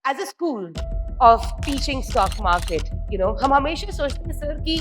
As a school of teaching stock market हम हमेशा सोचते हैं सर कि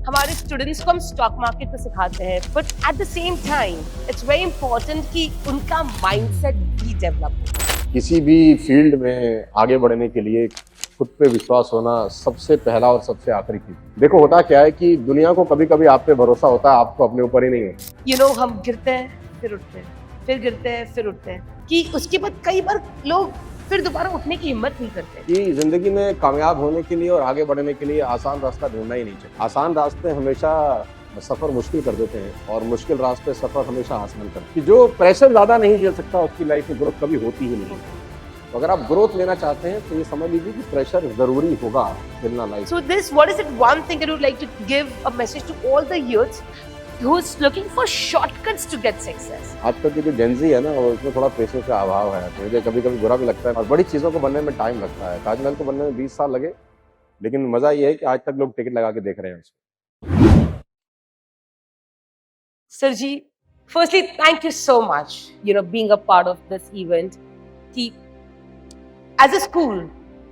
हमारे स्टूडेंट्स को हम स्टॉक मार्केट तो सिखाते हैं, but at the same time it's very important कि उनका माइंडसेट भी डेवलप हो। किसी भी फील्ड में आगे बढ़ने के लिए खुद पे विश्वास होना सबसे पहला और सबसे आखिरी चीज। देखो होता क्या है कि दुनिया को कभी कभी आप पे भरोसा होता है, आपको अपने ऊपर ही नहीं है। हम गिरते हैं फिर उठते हैं, फिर गिरते हैं फिर उठते हैं, कि उसके बाद कई बार लोग फिर दोबारा उठने की हिम्मत नहीं करते। कि जिंदगी में कामयाब होने के लिए और आगे बढ़ने के लिए आसान रास्ता ढूंढना ही नहीं चाहिए। आसान रास्ते हमेशा सफर मुश्किल कर देते हैं और मुश्किल रास्ते सफर हमेशा आसान करते हैं। कि जो प्रेशर ज्यादा नहीं झेल सकता उसकी लाइफ में ग्रोथ कभी होती ही नहीं। तो अगर आप ग्रोथ लेना चाहते हैं तो ये समझ लीजिए कि प्रेशर जरूरी होगा मिलना life. So this, what is it one thing that you would like to give a message to all the youths who's looking for shortcuts to get success? आजकल की जो जेंजी है ना, वो उसमें थोड़ा पैसों का अभाव है। तो मुझे कभी कभी बुरा भी लगता है और बड़ी चीज़ों को बनने में टाइम लगता है। ताजमहल को बनने में 20 साल लगे, लेकिन मज़ा ये है कि आज तक लोग टिकट लगा के देख रहे हैं उसको। Sir ji, firstly, thank you so much, being a part of this event. कि as a school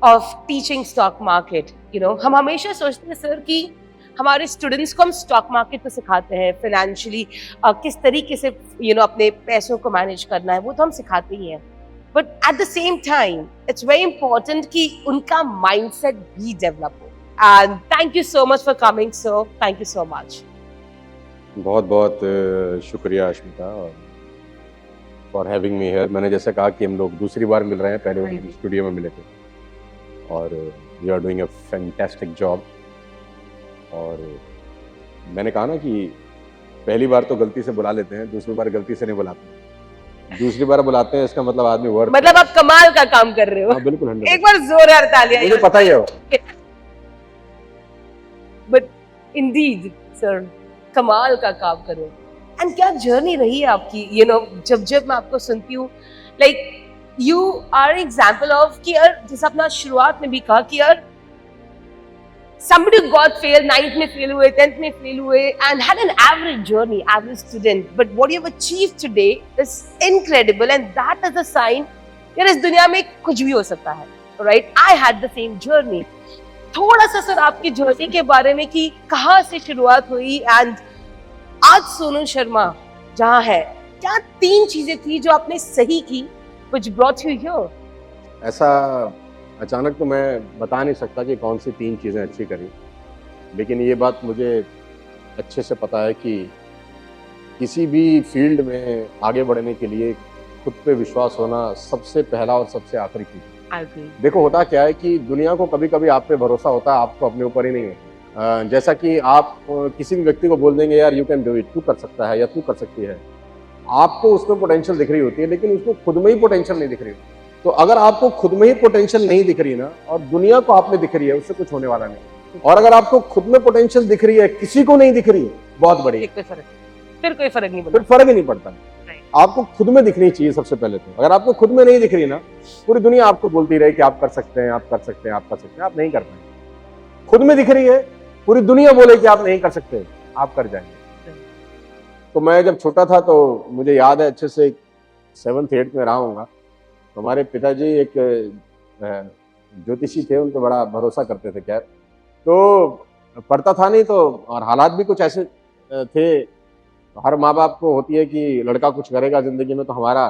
of teaching stock market, हम हमेशा सोचते हैं सर कि हमारे स्टूडेंट्स को हम स्टॉक मार्केट तो सिखाते हैं, फाइनेंशियली किस तरीके से अपने पैसों को मैनेज करना है, वो तो हम सिखाते ही हैं, but at the same time it's very important कि उनका माइंडसेट भी डेवलप हो। And thank you so much for coming sir, thank you so much. बहुत बहुत शुक्रिया Ashmita for having me here. मैंने जैसे कहा कि हम लोग दूसरी बार मिल रहे हैं, पहले स्टूडियो में मिले थे और you are doing a fantastic job. और मैंने कहा ना कि पहली बार तो गलती से बुला लेते हैं, दूसरी बार गलती से नहीं बुलाते। दूसरी बार बुलाते हैं इसका मतलब आदमी वर्थ, मतलब आप कमाल का काम कर रहे हो। हाँ बिल्कुल 100%। एक बार जोरदार तालियां। मुझे पता ही है। बट इंडीड सर, कमाल का काम कर रहे हो। एंड क्या जर्नी रही है आपकी, जब मैं आपको सुनती हूँ, like you are example of कि यार, जैसे अपना शुरुआत में भी कहा कि यार somebody got failed, 9th में फेल हुए, 10th में फेल हुए, and had an average journey, average student, but what you have achieved today is incredible, and that is a sign यार इस दुनिया में कुछ भी हो सकता है, right? I had the same journey. थोड़ा सा सर आपकी जर्नी के बारे में कि कहाँ से शुरुआत हुई, एंड आज सोनू शर्मा जहाँ है, क्या 3 चीजें थी जो आपने सही की which brought you here? ऐसा अचानक तो मैं बता नहीं सकता कि कौन सी 3 चीज़ें अच्छी करी, लेकिन ये बात मुझे अच्छे से पता है कि किसी भी फील्ड में आगे बढ़ने के लिए खुद पे विश्वास होना सबसे पहला और सबसे आखिरी चीज़। देखो होता क्या है कि दुनिया को कभी कभी आप पे भरोसा होता है, आपको अपने ऊपर ही नहीं है। जैसा कि आप किसी भी व्यक्ति को बोल देंगे यार यू कैन डू इट, तू कर सकता है या तू कर सकती है, आपको उसमें पोटेंशियल दिख रही होती है, लेकिन उसको खुद में ही पोटेंशियल नहीं दिख रही होती। तो अगर आपको खुद में ही पोटेंशियल नहीं दिख रही ना, और दुनिया को आप में दिख रही है, उससे कुछ होने वाला नहीं। और अगर आपको खुद में पोटेंशियल दिख रही है, किसी को नहीं दिख रही, बहुत बड़ी, फिर कोई फर्क नहीं पड़ता। फिर फर्क ही नहीं पड़ता। आपको खुद में दिखनी चाहिए सबसे पहले तो। अगर आपको खुद में नहीं दिख रही ना, पूरी दुनिया आपको बोलती रहे कि आप कर सकते हैं, आप कर सकते हैं, आप कर सकते हैं, आप नहीं कर पाएंगे। खुद में दिख रही है, पूरी दुनिया बोले कि आप नहीं कर सकते, आप कर जाएंगे। तो मैं जब छोटा था तो मुझे याद है अच्छे से, 7th 8th में रहा हूँगा। हमारे पिताजी एक ज्योतिषी थे, उन पर बड़ा भरोसा करते थे। खैर तो पढ़ता था नहीं, तो और हालात भी कुछ ऐसे थे, हर माँ बाप को होती है कि लड़का कुछ करेगा ज़िंदगी में तो हमारा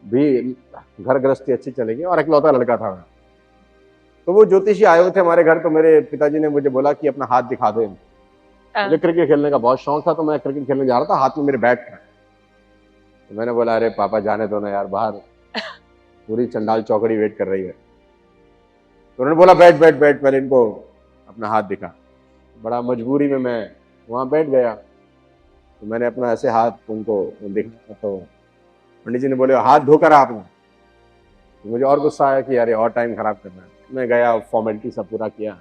भी घर गृहस्थी अच्छी चलेगी, और इकलौता लड़का था। तो वो ज्योतिषी आए हुए थे हमारे घर, तो मेरे पिताजी ने मुझे बोला कि अपना हाथ दिखा दे। मुझे क्रिकेट खेलने का बहुत शौक था, तो मैं क्रिकेट खेलने जा रहा था, हाथ में मेरे बैट था। तो मैंने बोला अरे पापा जाने दो ना यार, बाहर पूरी चंडाल चौकड़ी वेट कर रही है। तो उन्होंने बोला बैठ बैठ बैठ, पहले इनको अपना हाथ दिखा। बड़ा मजबूरी में मैं वहाँ बैठ गया। तो मैंने अपना ऐसे हाथ उनको दिखा, तो पंडित जी ने बोले हाथ धोकर आपने। तो मुझे और गुस्सा आया कि यार और टाइम खराब करना है। मैं गया, फॉर्मेलिटी सब पूरा किया।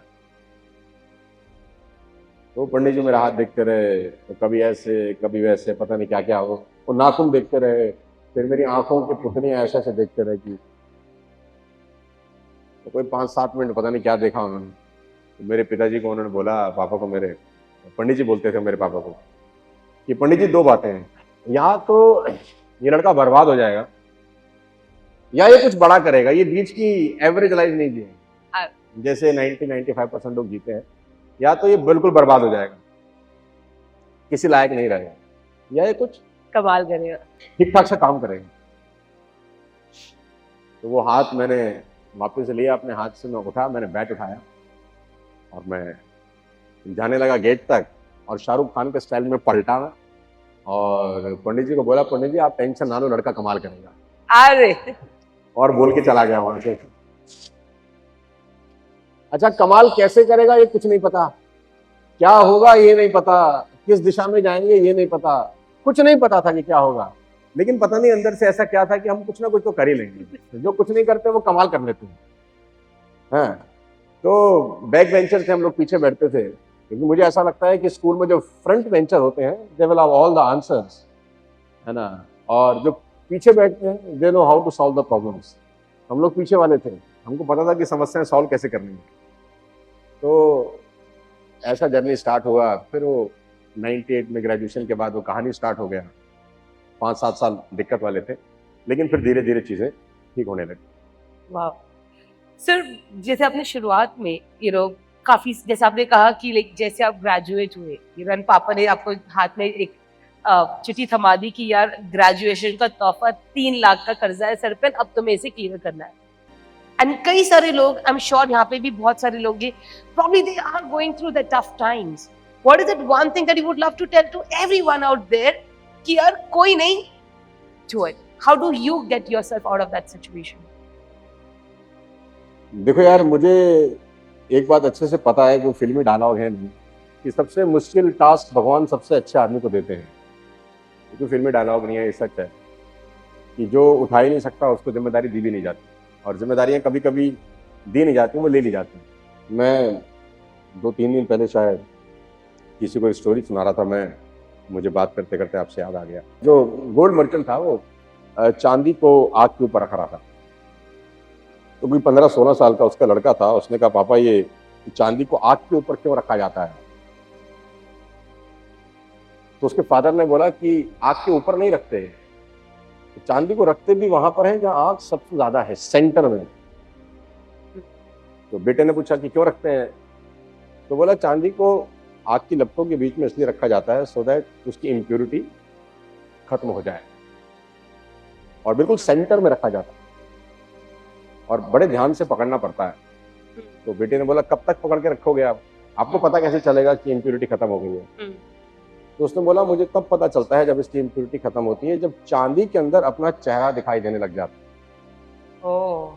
तो पंडित जी मेरा हाथ देखते रहे, तो कभी ऐसे कभी वैसे, पता नहीं क्या क्या हो। वो नाखून देखते रहे, फिर मेरी आंखों की पुतलियां ऐसे ऐसे देखते रहे कि, तो कोई 5-7 मिनट पता नहीं क्या देखा उन्होंने। तो मेरे पिताजी को उन्होंने बोला, पापा को, मेरे पंडित जी बोलते थे मेरे पापा को कि पंडित जी 2 बातें हैं, यहाँ तो ये लड़का बर्बाद हो जाएगा, या ये कुछ बड़ा करेगा, ये बीच की एवरेज लाइफ नहीं जिएगा हाँ। जैसे 90-95% लोग जीते हैं, या तो ये बिल्कुल बर्बाद हो जाएगा, किसी लायक नहीं रहेगा, या ये कुछ कमाल करेगा। ठीक ठाक से काम करेगा। तो वो हाथ मैंने वापस से लिया, अपने हाथ से मैं उठा, मैंने बैट उठाया और मैं जाने लगा गेट तक, और शाहरुख खान के स्टाइल में पलटा मैं और पंडित जी को बोला, पंडित जी आप टेंशन ना लो, लड़का कमाल करेगा, अरे और बोल के चला गया वहां से। अच्छा, कमाल कैसे करेगा ये कुछ नहीं पता, क्या होगा ये नहीं पता, किस दिशा में जाएंगे ये नहीं पता, कुछ नहीं पता था कि क्या होगा, लेकिन पता नहीं अंदर से ऐसा क्या था कि हम कुछ ना कुछ तो कर ही लेंगे, जो कुछ नहीं करते वो कमाल कर लेते हैं। हाँ, तो बैक बेंचर थे हम लोग, पीछे बैठते थे, क्योंकि मुझे ऐसा लगता है कि स्कूल में जो फ्रंट बेंचर होते हैं they will have all the answers, है ना, और जो पीछे बैठते हैं they know how to solve the problems. हम लोग पीछे वाले थे, हमको पता था कि समस्याएं सॉल्व कैसे करनी है। तो ऐसा जर्नी स्टार्ट हुआ। फिर वो 98 में ग्रेजुएशन के बाद वो कहानी स्टार्ट हो गया। 5-7 साल दिक्कत वाले थे, लेकिन फिर धीरे धीरे चीज़ें ठीक होने लगी। वाह सर, जैसे आपने शुरुआत में काफी, जैसे आपने कहा कि लाइक जैसे आप ग्रेजुएट हुए, एंड पापा ने आपको हाथ में एक चिट्ठी थमा दी कि यार ग्रेजुएशन का तोहफा 3 लाख का कर्जा है सर पे, अब तुम्हें इसे क्लियर करना है। एंड कई सारे लोग, आई एम श्योर यहाँ पे भी बहुत सारे लोग हैं, probably they are going through the tough times. What is that one thing that you would love to tell to everyone out there कि यार कोई नहीं, do it. How do you get yourself out of that situation? देखो यार, मुझे एक बात अच्छे से पता है कि फिल्मी डायलॉग है नहीं कि सबसे मुश्किल टास्क भगवान सबसे अच्छे आदमी को देते हैं। ये तो फिल्मी डायलॉग नहीं है, ये सच है कि जो उठा ही नहीं सकता उसको जिम्मेदारी दी भी नहीं जाती, और जिम्मेदारियां कभी कभी दी नहीं जाती, वो ले ली जाती हैं। मैं 2-3 दिन पहले शायद किसी को स्टोरी सुना रहा था, मुझे बात करते करते आपसे याद आ गया। जो गोल्ड मर्चेंट था वो चांदी को आग के ऊपर रख रहा था। तो कोई 15-16 साल का उसका लड़का था, उसने कहा पापा ये चांदी को आग के ऊपर क्यों रखा जाता है? तो उसके फादर ने बोला कि आग के ऊपर नहीं रखते, चांदी को रखते भी वहां पर है जहां आग सबसे ज्यादा है, सेंटर में। तो बेटे ने पूछा कि क्यों रखते हैं? तो बोला चांदी को आग की लपटों के बीच में इसलिए रखा जाता है सो दैट उसकी इम्प्योरिटी खत्म हो जाए, और बिल्कुल सेंटर में रखा जाता है और बड़े ध्यान से पकड़ना पड़ता है। तो बेटे ने बोला कब तक पकड़ के रखोगे आप, आपको पता कैसे चलेगा कि इम्प्योरिटी खत्म हो गई है? तो उसने बोला मुझे तब पता चलता है जब इसकी इम्प्योरिटी खत्म होती है, जब चांदी के अंदर अपना चेहरा दिखाई देने लग जाता है। ओह,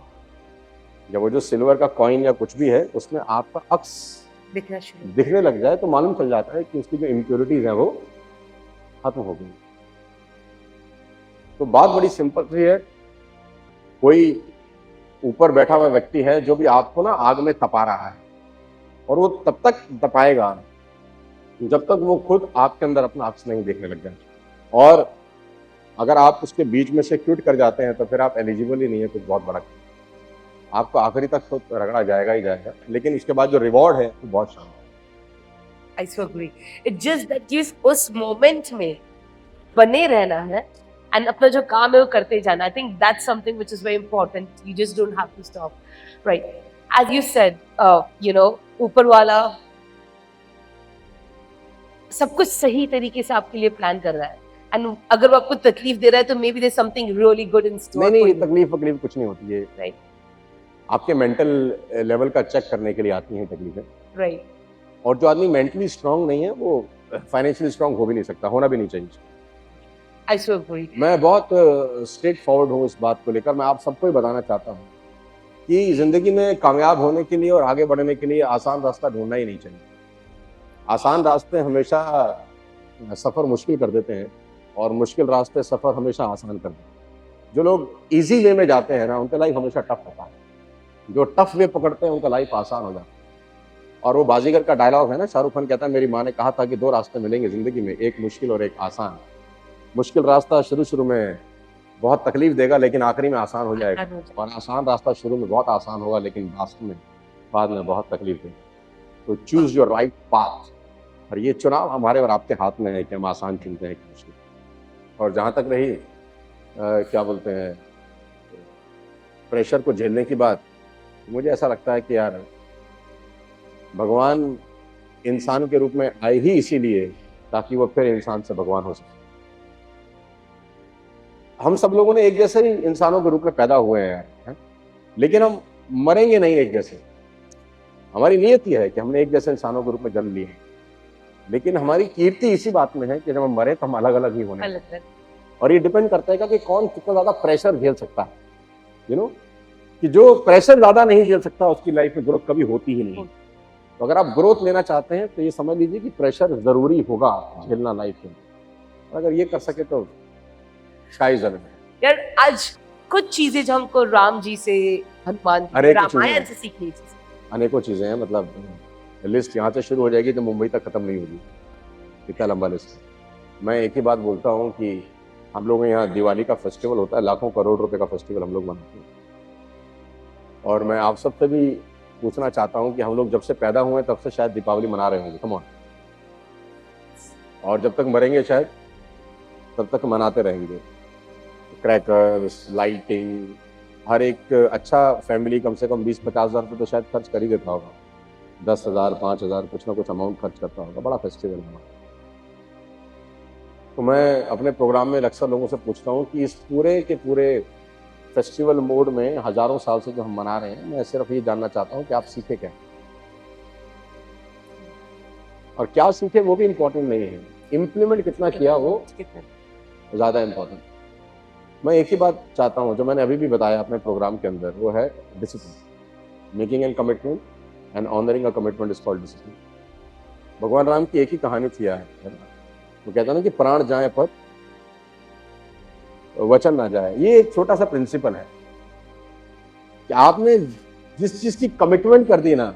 जब वो जो सिल्वर का कॉइन या कुछ भी है उसमें आपका अक्स दिखने लग जाए तो मालूम चल जाता है कि उसकी जो इम्प्योरिटीज हैं वो खत्म हो गई। तो बात बड़ी सिंपल सी है, कोई ऊपर बैठा हुआ व्यक्ति है जो भी आपको ना आग में तपा रहा है, और वो तब तक तपाएगा जब तक वो खुद आपके अंदर अपना अक्स नहीं देखने लग जाए, और अगर आप उसके बीच में से क्विट कर जाते हैं तो फिर आप एलिजिबल ही नहीं है कुछ बहुत बड़ा। आपको आखिरी तक तो रगड़ा जाएगा ही जाएगा, लेकिन इसके बाद जो रिवॉर्ड है वो बहुत शानदार। I so agree. It's just that you उस मोमेंट में बने रहना है and अपना जो काम है वो करते जाना. I think that's something which is very important. You just don't have to stop, right? As you said, ऊपर वाला सब कुछ सही तरीके से आपके लिए प्लान कर रहा है, एंड अगर वो आपको तकलीफ दे रहा है तो maybe there something really good in store. नहीं, तकलीफ कुछ नहीं होती है, राइट? आपके मेंटल लेवल का चेक करने के लिए आती हैं तकलीफें, राइट? और जो आदमी मेंटली स्ट्रांग नहीं है वो फाइनेंशियली स्ट्रांग हो भी नहीं सकता, होना भी नहीं चाहिए। आई सो एग्री। मैं बहुत स्ट्रेट फॉरवर्ड हूँ इस बात को लेकर। मैं आप सबको ही बताना चाहता हूँ कि जिंदगी में कामयाब होने के लिए और आगे बढ़ने के लिए आसान रास्ता ढूंढना ही नहीं चाहिए। आसान रास्ते हमेशा सफ़र मुश्किल कर देते हैं और मुश्किल रास्ते सफ़र हमेशा आसान कर देते हैं। जो लोग इजी वे में जाते हैं ना, उनका लाइफ हमेशा टफ होता है। जो टफ वे पकड़ते हैं उनका लाइफ आसान हो जाता है। और वो बाजीगर का डायलॉग है ना, शाहरुख खान कहता है मेरी माँ ने कहा था कि 2 रास्ते मिलेंगे ज़िंदगी में, एक मुश्किल और एक आसान। मुश्किल रास्ता शुरू में बहुत तकलीफ देगा लेकिन आखिरी में आसान हो जाएगा, और आसान रास्ता शुरू में बहुत आसान होगा लेकिन लास्ट में बाद में बहुत तकलीफ देगा। तो चूज योर राइट पाथ, और ये चुनाव हमारे और आपके हाथ में है कि हम आसान चुनते हैं कि मुश्किल। और जहाँ तक रही क्या बोलते हैं प्रेशर को झेलने की बात, मुझे ऐसा लगता है कि यार भगवान इंसान के रूप में आए ही इसीलिए ताकि वो फिर इंसान से भगवान हो सके। हम सब लोगों ने एक जैसे ही इंसानों के रूप में पैदा हुए हैं यार, हैं? लेकिन हम मरेंगे नहीं एक जैसे। हमारी नियत ही है कि हमने एक जैसे इंसानों के रूप में जन्म लिए हैं, लेकिन हमारी कीर्ति इसी बात में है कि जब हम मरे तो हम अलग अलग ही होने अलग अलग। और ये डिपेंड करता है कि कौन कितना ज्यादा प्रेशर झेल सकता है। यू नो कि जो प्रेशर ज्यादा नहीं झेल सकता उसकी लाइफ में ग्रोथ कभी होती ही नहीं। तो अगर आप ग्रोथ लेना चाहते हैं तो ये समझ लीजिए कि प्रेशर जरूरी होगा झेलना लाइफ में। अगर ये कर सके तो स्काई इज द लिमिट। यार आज कुछ चीजें जो हमको राम जी से, हनुमान जी से, रामायण से सीखनी चाहिए। अनेकों चीजें हैं, मतलब लिस्ट यहाँ से शुरू हो जाएगी तो मुंबई तक खत्म नहीं होगी, इतना लंबा लिस्ट। मैं एक ही बात बोलता हूँ कि हम लोगों के यहाँ दिवाली का फेस्टिवल होता है, लाखों करोड़ रुपए का फेस्टिवल हम लोग मनाते हैं। और मैं आप सबसे भी पूछना चाहता हूँ कि हम लोग जब से पैदा हुए तब से शायद दीपावली मना रहे होंगे, कम ऑन, और जब तक मरेंगे शायद तब तक मनाते रहेंगे। क्रैकर्स, लाइटिंग, हर एक अच्छा फैमिली कम से कम 20-50 हज़ार रुपये तो शायद खर्च कर ही देता होगा, 10,000 5,000 कुछ ना कुछ अमाउंट खर्च करता होगा। बड़ा फेस्टिवल है हमारा। तो मैं अपने प्रोग्राम में अक्सर लोगों से पूछता हूँ कि इस पूरे के पूरे फेस्टिवल मोड में हजारों साल से जो हम मना रहे हैं, मैं सिर्फ ये जानना चाहता हूँ कि आप सीखे क्या, और क्या सीखे वो भी इम्पोर्टेंट नहीं है, इम्प्लीमेंट कितना किया वो ज़्यादा इम्पोर्टेंट। मैं एक ही बात चाहता हूँ जो मैंने अभी भी बताया अपने प्रोग्राम के अंदर, वो है discipline. Making an commitment and honouring a commitment is called discipline. भगवान राम की एक ही कहानी थी है ना, वो कहता ना कि प्राण जाए पर वचन ना जाए। ये एक छोटा सा प्रिंसिपल है कि आपने जिस चीज की कमिटमेंट कर दी ना,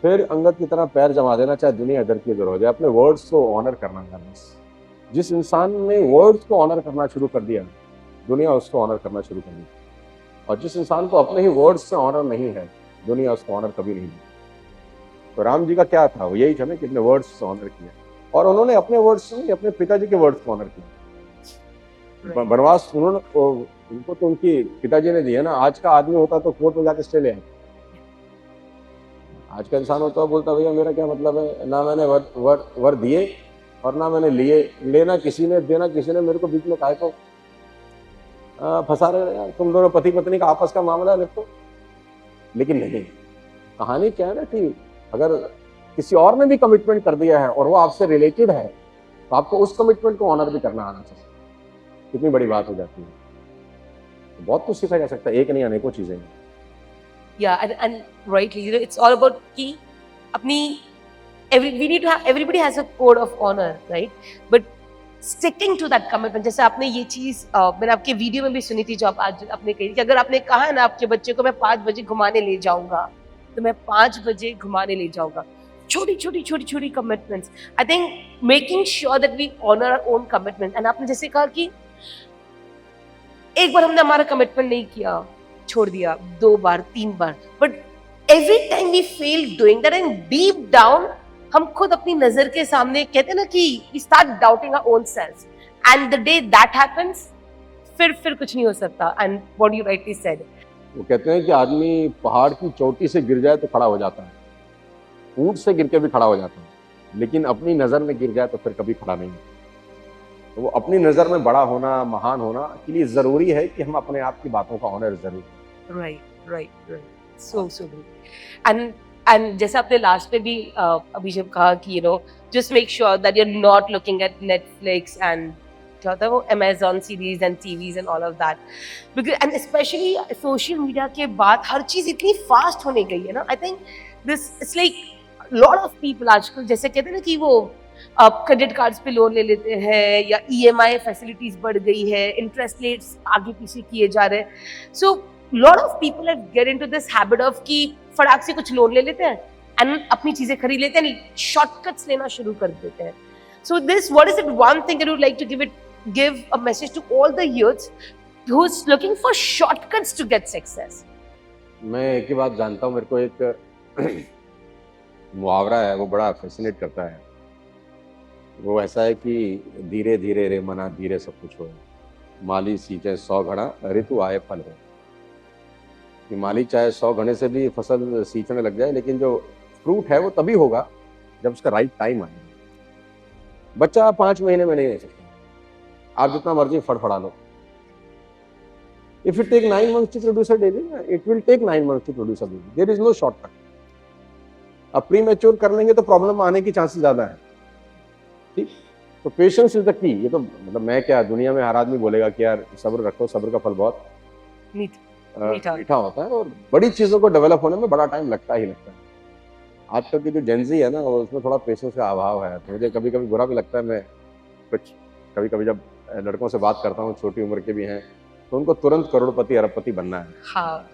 फिर अंगद की तरह पैर जमा देना, चाहे दुनिया इधर की इधर हो जाए, अपने वर्ड्स को ऑनर करना है बस। जिस इंसान ने वर्ड्स को ऑनर करना शुरू कर दिया, दुनिया उसको ऑनर करना शुरू कर दी, और जिस इंसान को अपने ही वर्ड्स से ऑनर नहीं है, दुनिया उसको ऑनर कभी नहीं दी। तो राम जी का क्या था, वो यही था ना कि अपने वर्ड्स से ऑनर किया, और उन्होंने अपने वर्ड्स से नहीं, अपने पिताजी के वर्ड्स को ऑनर किया। वनवास उनको तो उनकी पिताजी ने दिया ना। आज का आदमी होता तो कोर्ट में जाके स्टे ले आए। आज का इंसान होता बोलता भैया मेरा क्या मतलब है, ना मैंने वर दिए और ना मैंने लिए, लेना किसी ने, देना किसी ने, मेरे को बीच में काहे को फंसा रहे यार, तुम दोनों पति पत्नी का आपस का मामला है तो। लेकिन नहीं, कहानी क्या है ना कि अगर किसी और ने भी कमिटमेंट कर दिया है और वो आपसे रिलेटेड है, तो आपको उस कमिटमेंट को ऑनर भी करना आना चाहिए। कितनी बड़ी बात हो जाती है। तो बहुत कुछ सीखा जा सकता है, एक नहीं अनेकों चीजें हैं। Yeah, and rightly, it's all about कि अपनी everybody has a code of honor, right? But sticking to that commitment, जैसे आपने ये चीज मैंने आपके वीडियो में भी सुनी थी जो आप आज आपने कही कि अगर आपने कहा है ना आपके बच्चे को मैं 5 बजे घुमाने ले जाऊंगा, तो मैं 5 बजे घुमाने ले जाऊंगा। छोटी commitments, I think making sure that we honour our own commitment. And आपने जैसे कहा कि एक बार हमने हमारा कमिटमेंट नहीं किया, छोड़ दिया, 2 बार 3 बार, but every time we fail doing that, and deep down हम खुद अपनी नजर के सामने कहते हैं ना कि we start doubting our own self, and the day that happens फिर कुछ नहीं हो सकता। And what you rightly said, वो कहते हैं कि आदमी पहाड़ की चोटी से गिर जाए तो खड़ा हो जाता है, ऊंट से गिर के भी खड़ा हो जाता है, लेकिन अपनी नजर में गिर जाए तो फिर कभी खड़ा नहीं। तो वो अपनी नजर में बड़ा होना, महान होना के लिए जरूरी है कि हम अपने आप की बातों का ऑनर जरूर करें। Right, so good. एंड जैसे आपने लास्ट में भी अभी जब कहा कि you know just make sure that you are not looking at Netflix and क्या होता है वो Amazon series and TVs and all of that, because and specially social media के बाद हर चीज इतनी फास्ट होने गई है ना। I think this it's like lot of people आजकल जैसे कहते हैं ना कि वो क्रेडिट कार्ड्स पे लोन ले लेते हैं, या ईएमआई फैसिलिटीज बढ़ गई है, इंटरेस्ट रेट्स आगे पीछे किए जा रहे हैं। So lot of people have get into this habit of कि फटाक से कुछ लोन ले लेते हैं एंड अपनी चीजें खरीद लेते हैं, शॉर्टकट्स लेना शुरू कर देते हैं। So this what is it one thing that you would like to give a message to all the youths who's looking for shortcuts to get success? मैं एक ही बात जानता हूँ, मेरे को एक मुहावरा है वो बड़ा फैसिनेट करता है। वो ऐसा है कि धीरे धीरे रे मना धीरे सब कुछ हो, माली सींचे 100 घड़ा ऋतु आए फल हो। कि माली चाहे 100 घने से भी फसल सींचने लग जाए, लेकिन जो फ्रूट है वो तभी होगा जब उसका राइट टाइम आए। बच्चा 5 महीने में नहीं रह सकता, आप जितना मर्जी फड़फड़ा लो। If you take 9 months to produce a baby, it will take 9 months to produce a baby. There is no shortcut. अब प्री मैच्योर कर लेंगे तो प्रॉब्लम आने की चांसेस ज्यादा है। ठीक, तो पेशेंस इज द की। ये तो मतलब मैं क्या, दुनिया में हर आदमी बोलेगा कि यार सब्र रखो, सब्र का फल बहुत मीठा होता है, और बड़ी चीजों को डेवलप होने में बड़ा टाइम लगता ही लगता है। आजकल की जो जेनजी है ना, उसमें थोड़ा पेशेंस का अभाव है। तो मुझे कभी कभी बुरा भी लगता है। मैं कुछ कभी कभी जब लड़कों से बात करता हूँ, छोटी उम्र के भी हैं, तो उनको तुरंत करोड़पति अरबपति बनना है। हाँ,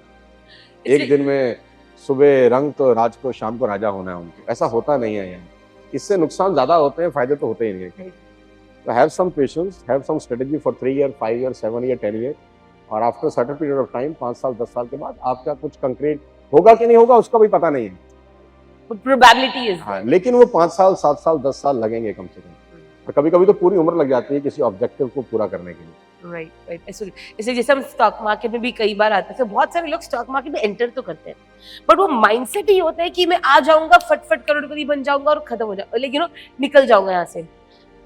एक दिन में सुबह रंग तो राज को, शाम को राजा होना है उनको। ऐसा होता नहीं है यार, इससे नुकसान ज्यादा होते हैं, फायदे तो होते ही नहीं है। तो have some patience, have some strategy for 3 year, 5 year, 7 year, 10 year, और after certain period of time, 5 साल 10 साल के बाद आपका कुछ कंक्रीट होगा कि नहीं होगा उसका भी पता नहीं है, प्रोबेबिलिटी इज, हाँ, लेकिन वो 5 साल 7 साल 10 साल लगेंगे कम से कम, और कभी कभी तो पूरी उम्र लग जाती है किसी ऑब्जेक्टिव को पूरा करने के लिए। राइट। इसलिए जैसे हम स्टॉक मार्केट में भी कई बार आते हैं, बहुत सारे लोग स्टॉक मार्केट में एंटर तो करते हैं, बट वो माइंडसेट ही होता है कि मैं आ जाऊंगा, फटफट करोड़पति बन जाऊंगा और खत्म हो जाऊंगा, लेकिन निकल जाऊंगा यहाँ से।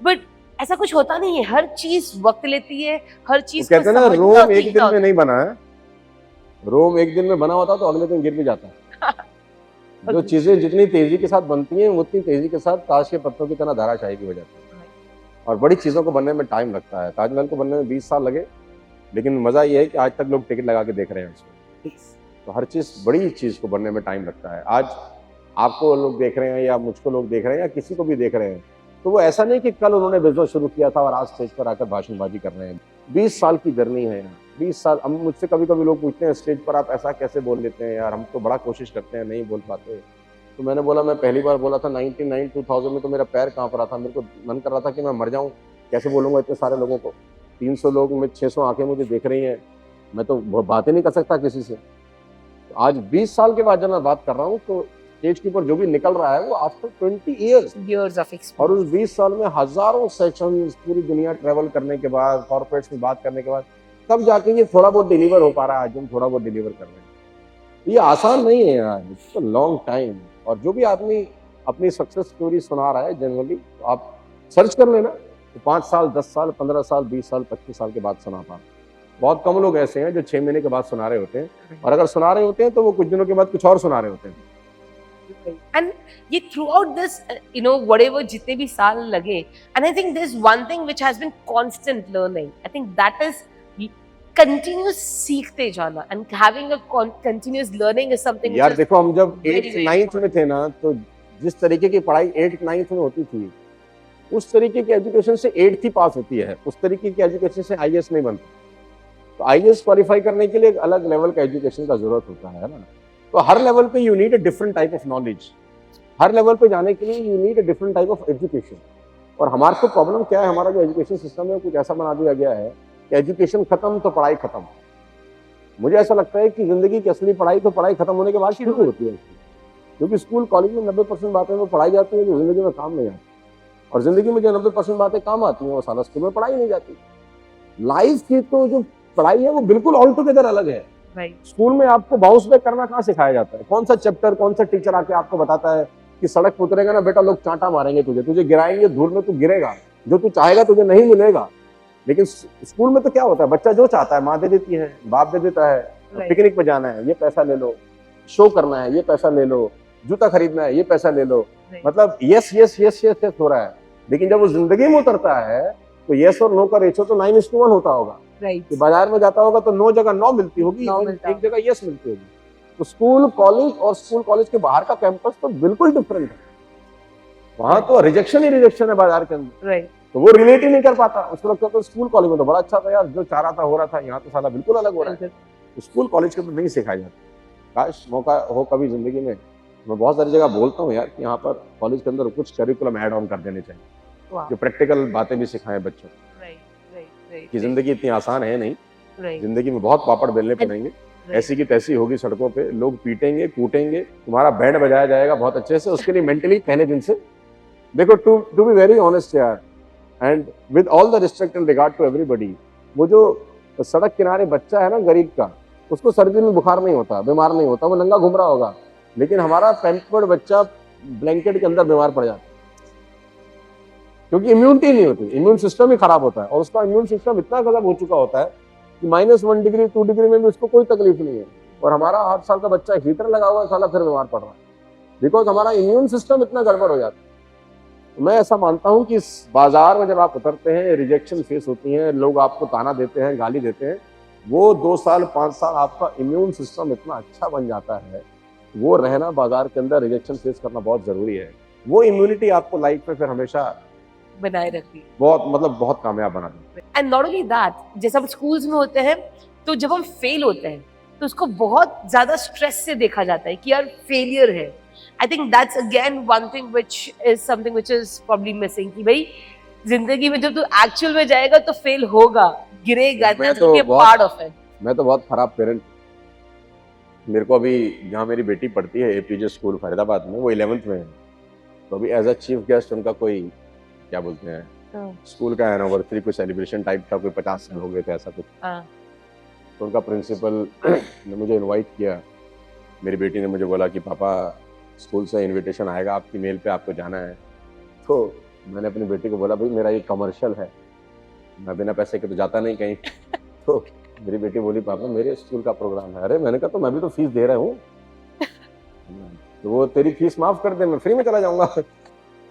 बट ऐसा कुछ होता नहीं है, हर चीज वक्त लेती है, हर चीज कहते हैं ना, रोम एक दिन में नहीं बना है। रोम एक दिन में बना होता तो अगले दिन गिर भी जाता है। जो चीजें जितनी तेजी के साथ बनती हैं, उतनी तेजी के साथ ताश के पत्तों की तरह धाराशायी भी हो जाती है। और बड़ी चीजों को बनने में टाइम लगता है। ताजमहल को बनने में 20 साल लगे, लेकिन मजा ये है कि आज तक लोग टिकट लगा के देख रहे हैं उसको। तो हर चीज, बड़ी चीज को बनने में टाइम लगता है। आज आपको लोग देख रहे हैं, या मुझको लोग देख रहे हैं, या किसी को भी देख रहे हैं, तो वो ऐसा नहीं कि कल उन्होंने बिजनेस शुरू किया था और आज स्टेज पर आकर भाषणबाजी कर रहे हैं। 20 साल की जर्नी है यार, 20 साल। अब मुझसे कभी कभी लोग पूछते हैं स्टेज पर आप ऐसा कैसे बोल लेते हैं यार, हम तो बड़ा कोशिश करते हैं, नहीं बोल पाते। तो मैंने बोला, मैं पहली बार बोला था 1999-2000 में, तो मेरा पैर कांप रहा था, मेरे को मन कर रहा था कि मैं मर जाऊं। कैसे बोलूंगा इतने सारे लोगों को, 300 लोग में 600 आंखें मुझे देख रही हैं, मैं तो बातें नहीं कर सकता किसी से। तो आज 20 साल के बाद जब मैं बात कर रहा हूँ, तो स्टेज के ऊपर जो भी निकल रहा है वो आफ्टर 20 इयर्स ऑफ एक्सपीरियंस, और उस 20 साल में हजारों सेशंस, पूरी दुनिया ट्रेवल करने के बाद, कॉर्पोरेट्स में बात करने के बाद, तब जाके ये थोड़ा बहुत डिलीवर हो पा रहा है। आज हम थोड़ा बहुत डिलीवर कर रहे हैं। ये आसान नहीं है यार, इट्स अ लॉन्ग टाइम। और जो भी आदमी अपनी सक्सेस स्टोरी सुना रहा है जनरली, तो आप सर्च कर लेना, तो 5 साल 10 साल 15 साल 20 साल 25 साल के बाद सुना पा। बहुत कम लोग ऐसे हैं जो 6 महीने के बाद सुना रहे होते हैं, और अगर सुना रहे होते हैं तो वो कुछ दिनों के बाद कुछ और सुना रहे होते हैं। And ये throughout this, whatever जितने भी साल लगे, and I think there's one thing which has been constant learning. I think that is continuous सीखते जाना, and having a continuous learning is something. यार देखो, हम जब 8th 9th में थे ना, तो जिस तरीके की पढ़ाई 8th 9th में होती थी, उस तरीके की एजुकेशन से 8th ही पास होती है। उस तरीके की एजुकेशन से आईएएस नहीं बनता। तो आईएएस क्वालिफाई करने के लिए एक अलग लेवल का एजुकेशन का जरूरत होता है ना। तो हर लेवल पे you need a different type of knowledge. Her level पे जाने के लिए you need a different type of education. और हमारे को प्रॉब्लम क्या है, हमारा जो एजुकेशन सिस्टम है कुछ ऐसा बना दिया गया है कि एजुकेशन खत्म तो पढ़ाई खत्म। मुझे ऐसा लगता है कि जिंदगी की असली पढ़ाई तो पढ़ाई खत्म होने के बाद शुरू होती है, क्योंकि स्कूल कॉलेज में 90% बातें वो पढ़ाई जाती है जो जिंदगी में काम नहीं आती, और जिंदगी में जो 90% बातें काम आती हैं वो साला स्कूल में पढ़ाई नहीं जाती। लाइफ की तो जो पढ़ाई है वो बिल्कुल ऑल टुगेदर अलग है। स्कूल में आपको बाउंस बैक करना कहाँ सिखाया जाता है? कौन सा चैप्टर, कौन सा टीचर आके आपको बताता है कि सड़क पे उतरेगा ना बेटा, लोग चांटा मारेंगे तुझे, तुझे गिराएंगे धूल में, तू गिरेगा, जो तू चाहेगा तुझे नहीं मिलेगा। लेकिन स्कूल में तो क्या होता है, बच्चा जो चाहता है माँ दे देती है, बाप दे देता है, पिकनिक पे जाना है ये पैसा ले लो, शो करना है ये पैसा ले लो, जूता खरीदना है ये पैसा ले लो, मतलब yes yes yes yes yes हो रहा है। लेकिन जब वो जिंदगी में उतरता है तो यस और नो का रेशो तो 9:1 होता होगा। तो बाजार में जाता होगा तो 9 जगह 9 मिलती होगी, एक जगह यस मिलती होगी। तो स्कूल कॉलेज और स्कूल कॉलेज के बाहर का कैंपस तो बिल्कुल डिफरेंट है। वहां तो रिजेक्शन ही रिजेक्शन है बाजार के अंदर, तो वो रिलेट ही नहीं कर पाता। उसको लगता है तो स्कूल कॉलेज में तो बड़ा अच्छा था यार, जो चाह रहा था हो रहा था, यहाँ तो साला बिल्कुल अलग हो रहा है। तो स्कूल कॉलेज के तो नहीं सिखाया जाता। काश मौका हो कभी जिंदगी में, मैं बहुत सारी जगह बोलता हूँ यार कि यहाँ पर कॉलेज के अंदर कुछ करिकुलम ऐड ऑन कर देने चाहिए, जो प्रैक्टिकल बातें भी सिखाएं बच्चों कि जिंदगी इतनी आसान है नहीं, जिंदगी में बहुत पापड़ बेलने पड़ेंगे, ऐसी की तैसी होगी सड़कों पे, लोग पीटेंगे कूटेंगे, तुम्हारा बैंड बजाया जाएगा बहुत अच्छे से। उसके लिए मेंटली पहले दिन से देखो, टू बी वेरी ऑनेस्ट यार, and with all the respect and regard to everybody, वो जो सड़क किनारे बच्चा है ना गरीब का, उसको सर्दी में बुखार नहीं होता, बीमार नहीं होता, वो नंगा घूम रहा होगा, लेकिन हमारा पैम्पर्ड बच्चा ब्लैंकेट के अंदर बीमार पड़ जाता है क्योंकि इम्यूनिटी नहीं होती, इम्यून सिस्टम ही खराब होता है और उसका इम्यून सिस्टम इतना गजब हो चुका होता है कि -1 डिग्री 2 डिग्री में भी उसको कोई तकलीफ नहीं है। और हमारा 8 साल का बच्चा हीटर लगा हुआ है, साला फिर बीमार पड़ रहा है, बिकॉज हमारा इम्यून सिस्टम इतना गड़बड़ हो जाता है। मैं ऐसा मानता हूं कि इस बाजार में जब आप उतरते हैं, रिजेक्शन फेस होती है, लोग आपको ताना देते हैं, गाली देते हैं, वो 2 साल 5 साल आपका इम्यून सिस्टम इतना अच्छा बन जाता है, वो रहना बाजार के अंदर, रिजेक्शन फेस करना बहुत जरूरी है। वो इम्यूनिटी आपको लाइफ में फिर हमेशा बनाए रखती, बहुत कामयाब बना देती। एंड नॉट ओनली दैट, जैसे हम स्कूल्स में होते हैं तो जब हम फेल होते हैं तो उसको बहुत ज्यादा स्ट्रेस से देखा जाता है कि यार फेलियर है। I think that's again one thing which is something which is probably missing, कि भाई जिंदगी में जब तू एक्चुअल में जाएगा तो फेल होगा, गिरेगा, that's okay, part of it. मैं तो बहुत खराब पेरेंट, मेरे को अभी जहाँ मेरी बेटी पढ़ती है एपीजे स्कूल फरीदाबाद में, वो 11th में है, तो अभी एज अ चीफ गेस्ट उनका कोई क्या बोलते हैं स्कूल का एनिवर्सरी कोई सेलिब्रेशन टाइप था, कोई 50 साल हो गए थे ऐसा कुछ। तो उनका प्रिंसिपल ने मुझे इनवाइट किया, मेरी बेटी ने मुझे बोला कि पापा स्कूल से इनविटेशन आएगा आपकी मेल पे, आपको जाना है। तो मैंने अपनी बेटी को बोला भाई मेरा ये कमर्शियल है, मैं बिना पैसे के तो जाता नहीं कहीं। तो मेरी बेटी बोली पापा मेरे स्कूल का प्रोग्राम है। अरे मैंने कहा तो मैं भी तो फीस दे रहा हूँ, तो वो तेरी फीस माफ कर दे, मैं फ्री में चला जाऊंगा।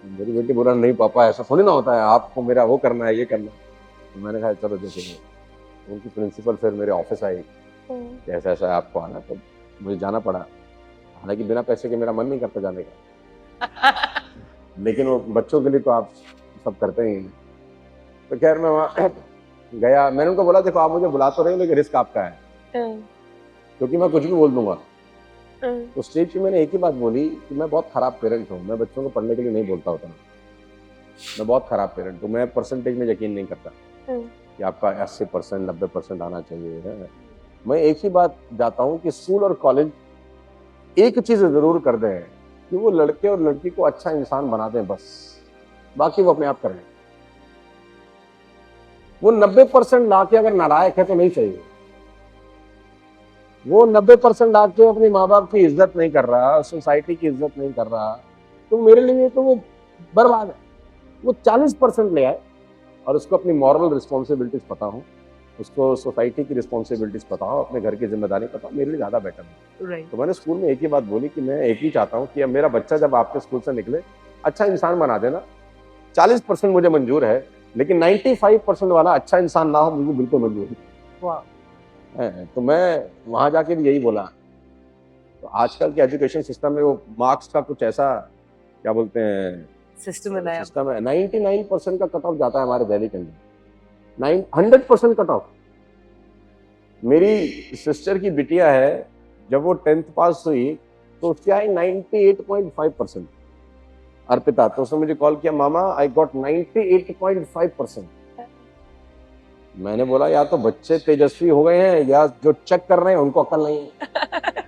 मेरी बेटी बोला नहीं पापा ऐसा थोड़ी ना होता है, आपको मेरा वो करना है, ये करना है। तो मैंने कहा चलो देखेंगे। उनकी प्रिंसिपल फिर मेरे ऑफिस आई कि ऐसा ऐसा आपको आना, तो मुझे जाना पड़ा, हालांकि बिना पैसे के मेरा मन नहीं करता जाने का, लेकिन वो बच्चों के लिए तो आप सब करते ही हैं। तो खैर मैं वहाँ गया, मैंने उनको बोला देखो आप मुझे बुला तो रहे हो लेकिन रिस्क आपका है, क्योंकि मैं कुछ भी बोल दूंगा। तो स्टेज पे मैंने एक ही बात बोली कि मैं बहुत खराब पेरेंट हूँ, मैं बच्चों को पढ़ने के लिए नहीं बोलता होता, मैं बहुत खराब पेरेंट हूँ, मैं परसेंटेज में यकीन नहीं करता कि आपका 80% 90% आना चाहिए है। मैं एक ही बात जाता हूँ कि स्कूल और कॉलेज एक चीज जरूर कर दें कि वो लड़के और लड़की को अच्छा इंसान बना दें, बस बाकी वो अपने आप करें। वो 90% लाके अगर नालायक है तो नहीं चाहिए, वो 90% लाके अपने माँ बाप की इज्जत नहीं कर रहा, सोसाइटी की इज्जत नहीं कर रहा, तो मेरे लिए तो वो बर्बाद है। वो 40% ले आए और उसको अपनी मॉरल रिस्पॉन्सिबिलिटीज पता हो, उसको सोसाइटी की रिस्पॉन्सिबिलिटीज पता हो, अपने घर की जिम्मेदारी पता हो, मेरे लिए ज्यादा बेटर है। तो मैंने स्कूल में एक ही बात बोली कि मैं एक ही चाहता हूँ कि अब मेरा बच्चा जब आपके स्कूल से निकले अच्छा इंसान बना देना। 40% मुझे मंजूर है, लेकिन 95% वाला अच्छा इंसान ना हो मुझे बिल्कुल मंजूर नहीं। तो मैं वहां जाके भी यही बोला। तो आजकल के एजुकेशन सिस्टम में वो मार्क्स का कुछ ऐसा क्या बोलते हैं सिस्टम है, 99% का कट ऑफ जाता है हमारे दिल्ली के अंदर, 100% कट ऑफ। मेरी सिस्टर की बिटिया है, जब वो 10th पास हुई तो उसकी आई 98.5%, अर्पिता। तो उसने मुझे कॉल किया, मामा आई गॉट 98.5%। मैंने बोला या तो बच्चे तेजस्वी हो गए हैं या जो चेक कर रहे हैं उनको अकल नहीं है।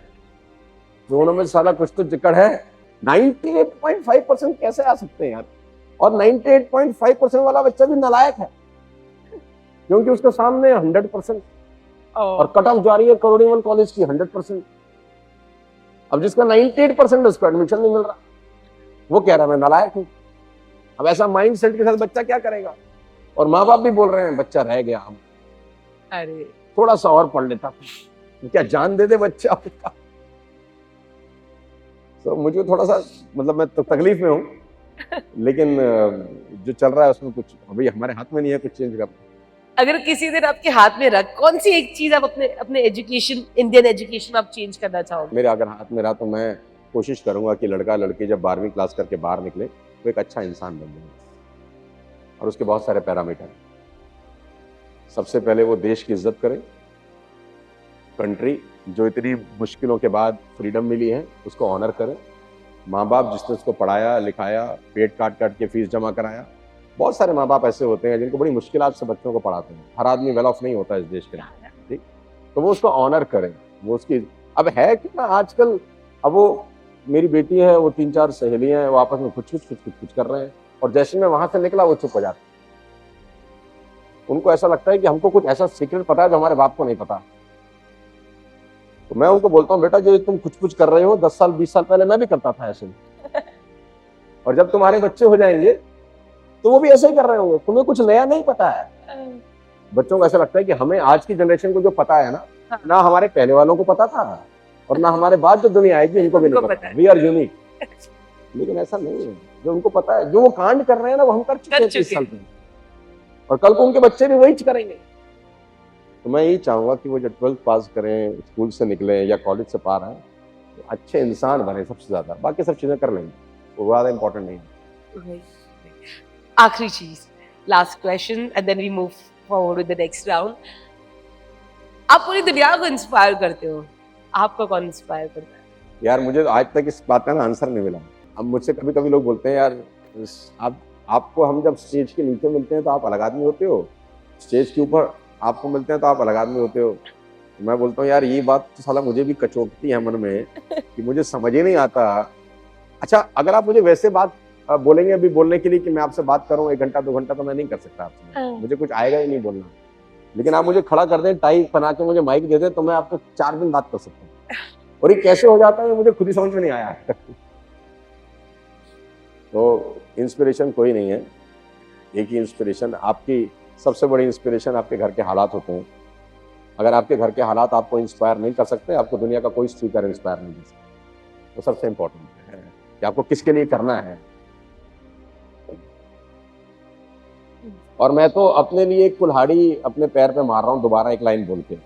दोनों में साला कुछ तो जिक्र है। 98.5% कैसे आ सकते हैं यार? और 98.5% वाला बच्चा भी नालायक है, क्योंकि उसके सामने 100% और कट ऑफ जारी है करोड़ीमल कॉलेज की 100%। अब जिसका 98% उसको एडमिशन नहीं मिल रहा, वो कह रहा है मैं नालायक हूँ। अब ऐसा माइंड सेट के साथ बच्चा क्या करेगा? और माँ बाप भी बोल रहे हैं बच्चा रह गया, हम अरे थोड़ा सा और पढ़ लेता, क्या जान दे दे बच्चा। तो मुझे थोड़ा सा मतलब मैं तो तकलीफ में हूँ, लेकिन जो चल रहा है उसमें कुछ अभी हमारे हाथ में नहीं है कुछ चेंज करना। अगर किसी दिन आपके हाथ में रख, कौन सी एक चीज आप अपने एजुकेशन, इंडियन एजुकेशन आप चेंज करना चाहोगे? मेरे अगर हाथ में रहा तो मैं कोशिश करूंगा कि लड़का लड़की जब 12वीं क्लास करके बाहर निकले तो एक अच्छा इंसान बन जाए। और उसके बहुत सारे पैरामीटर हैं। सबसे पहले वो देश की इज्जत करे, कंट्री जो इतनी मुश्किलों के बाद फ्रीडम मिली है उसको ऑनर करे, माँ बाप जिसने उसको पढ़ाया लिखाया, पेट काट काट के फीस जमा कराया। बहुत सारे माँ बाप ऐसे होते हैं जिनको बड़ी मुश्किलात से बच्चों को पढ़ाते हैं, हर आदमी वेल ऑफ नहीं होता इस देश के लिए, ठीक? तो वो उसको ऑनर करे, वो उसकी अब है कि ना आजकल, अब वो मेरी बेटी है, वो 3-4 सहेलियां हैं, वो आपस में कुछ कर रहे हैं, और जैसे मैं वहां से निकला वो चुप हो जाते। उनको ऐसा लगता है कि हमको कुछ ऐसा सीक्रेट पता है जो हमारे बाप को नहीं पता। तो मैं उनको बोलता हूँ बेटा जो तुम कुछ कुछ कर रहे हो 10 साल 20 साल पहले मैं भी करता था ऐसे। और जब तुम्हारे बच्चे हो जाएंगे तो वो भी ऐसे ही कर रहे होंगे, तुम्हें कुछ नया नहीं पता है। बच्चों को ऐसा लगता है कि हमें आज की जनरेशन को जो पता है ना, हाँ। ना हमारे पहले वालों को पता था और ना हमारे बाद जो दुनिया आएगी उनको भी नहीं उनको पता पता है। We are unique. लेकिन ऐसा नहीं है, जो उनको पता है, जो वो कांड कर रहे हैं ना वो हम कर चुके हैं 30 साल पहले, और कल को उनके बच्चे भी वही करेंगे। तो मैं यही चाहूंगा कि वो जब 12th पास करें, स्कूल से निकले या कॉलेज से पार आए, तो अच्छे इंसान बने सबसे ज्यादा, बाकी सब चीजें कर लेंगे, वो ज्यादा इंपॉर्टेंट नहीं है। आखिरी चीज, last question and then we move forward with the next round. आप पूरी दुनिया को इंस्पायर करते हो, आपको कौन इंस्पायर करता है? यार मुझे आज तक इस बात का ना आंसर नहीं मिला। अब मुझसे कभी कभी लोग बोलते हैं यार आपको हम जब स्टेज के नीचे मिलते हैं तो आप अलग आदमी होते हो, स्टेज के ऊपर आपको मिलते हैं तो आप अलग आदमी होते हो। मैं बोलता हूँ यार ये बात तो साला मुझे भी कचोटती है मन में कि मुझे समझ ही नहीं आता। अच्छा अगर आप मुझे वैसे बात बोलेंगे अभी बोलने के लिए कि मैं आपसे बात करूं 1 घंटा 2 घंटा, तो मैं नहीं कर सकता आपसे, मुझे कुछ आएगा ही नहीं बोलना। लेकिन आप मुझे खड़ा कर दें, टाई बना के मुझे माइक दे दें, तो मैं आपसे 4 दिन बात कर सकता हूँ। और ये कैसे हो जाता है मुझे खुद ही समझ में नहीं आया। तो इंस्पिरेशन कोई नहीं है, एक ही इंस्पिरेशन, आपकी सबसे बड़ी इंस्पिरेशन आपके घर के हालात होते हैं। अगर आपके घर के हालात आपको इंस्पायर नहीं कर सकते, आपको दुनिया का कोई स्पीकर इंस्पायर नहीं कर सकता। तो सबसे इम्पोर्टेंट है कि आपको किसके लिए करना है। और मैं तो अपने लिए एक कुल्हाड़ी अपने पैर पे मार रहा हूं दोबारा एक लाइन बोल के,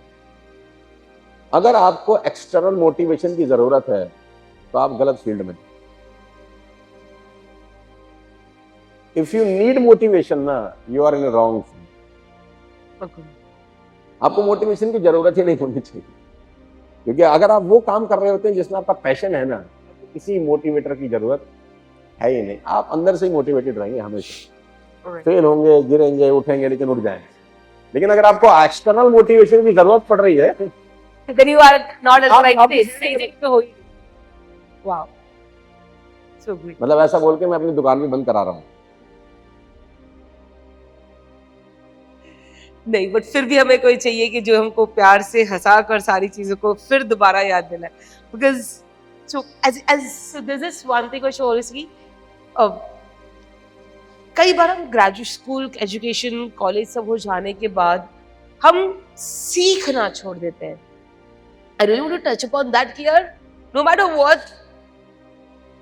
अगर आपको एक्सटर्नल मोटिवेशन की जरूरत है तो आप गलत फील्ड में। इफ यू नीड मोटिवेशन ना, you are in a wrong field. आपको मोटिवेशन की जरूरत ही नहीं होनी चाहिए, क्योंकि अगर आप वो काम कर रहे होते हैं जिसमें आपका पैशन है ना, तो किसी मोटिवेटर की जरूरत है ही नहीं। आप अंदर से ही मोटिवेटेड रहेंगे हमेशा। फेल होंगे, गिरेंगे, उठेंगे, लेकिन उठ जाएंगे। लेकिन अगर आपको एक्सटर्नल मोटिवेशन की जरूरत पड़ रही है, then you are not at the right place, सही जगह पे हो ही। Wow, so great। मतलब ऐसा बोल के मैं अपनी दुकान भी बंद करा रहा हूँ। नहीं, बट फिर भी हमें कोई चाहिए कि जो हमको प्यार से हंसा कर सारी चीजों को फिर दोबारा याद दिलाए। Because so so this is one thing which honestly कई बार हम ग्रेजुएट स्कूल एजुकेशन कॉलेज सब हो जाने के बाद हम सीखना छोड़ देते हैं। I really want to touch upon that कि यार no matter what,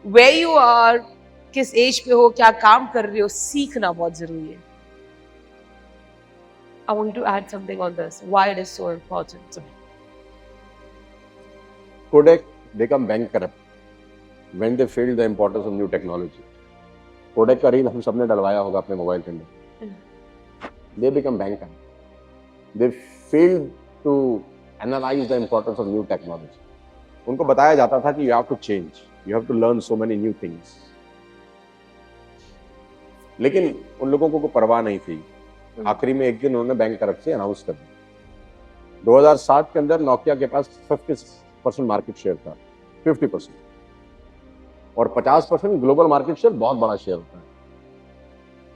where you are, किस एज पे हो, क्या काम कर रहे हो, सीखना बहुत जरूरी है। I want to add something on this. Why it is so important. Kodak become bankrupt when they feel the importance of new technology. Kodak का रील हम सबने डलवाया होगा अपने मोबाइल के अंदर। They become bankrupt. They failed to analyze the importance of new technology. उनको बताया जाता था कि you have to change, you have to learn so many new things. लेकिन उन लोगों को कोई परवाह नहीं थी। आखिरी में एक दिन उन्होंने बैंक तरफ से अनाउंस कर दिया। 2007 के अंदर नोकिया के पास 50% मार्केट शेयर था, 50%, और 50% ग्लोबल मार्केट शेयर बहुत बड़ा शेयर होता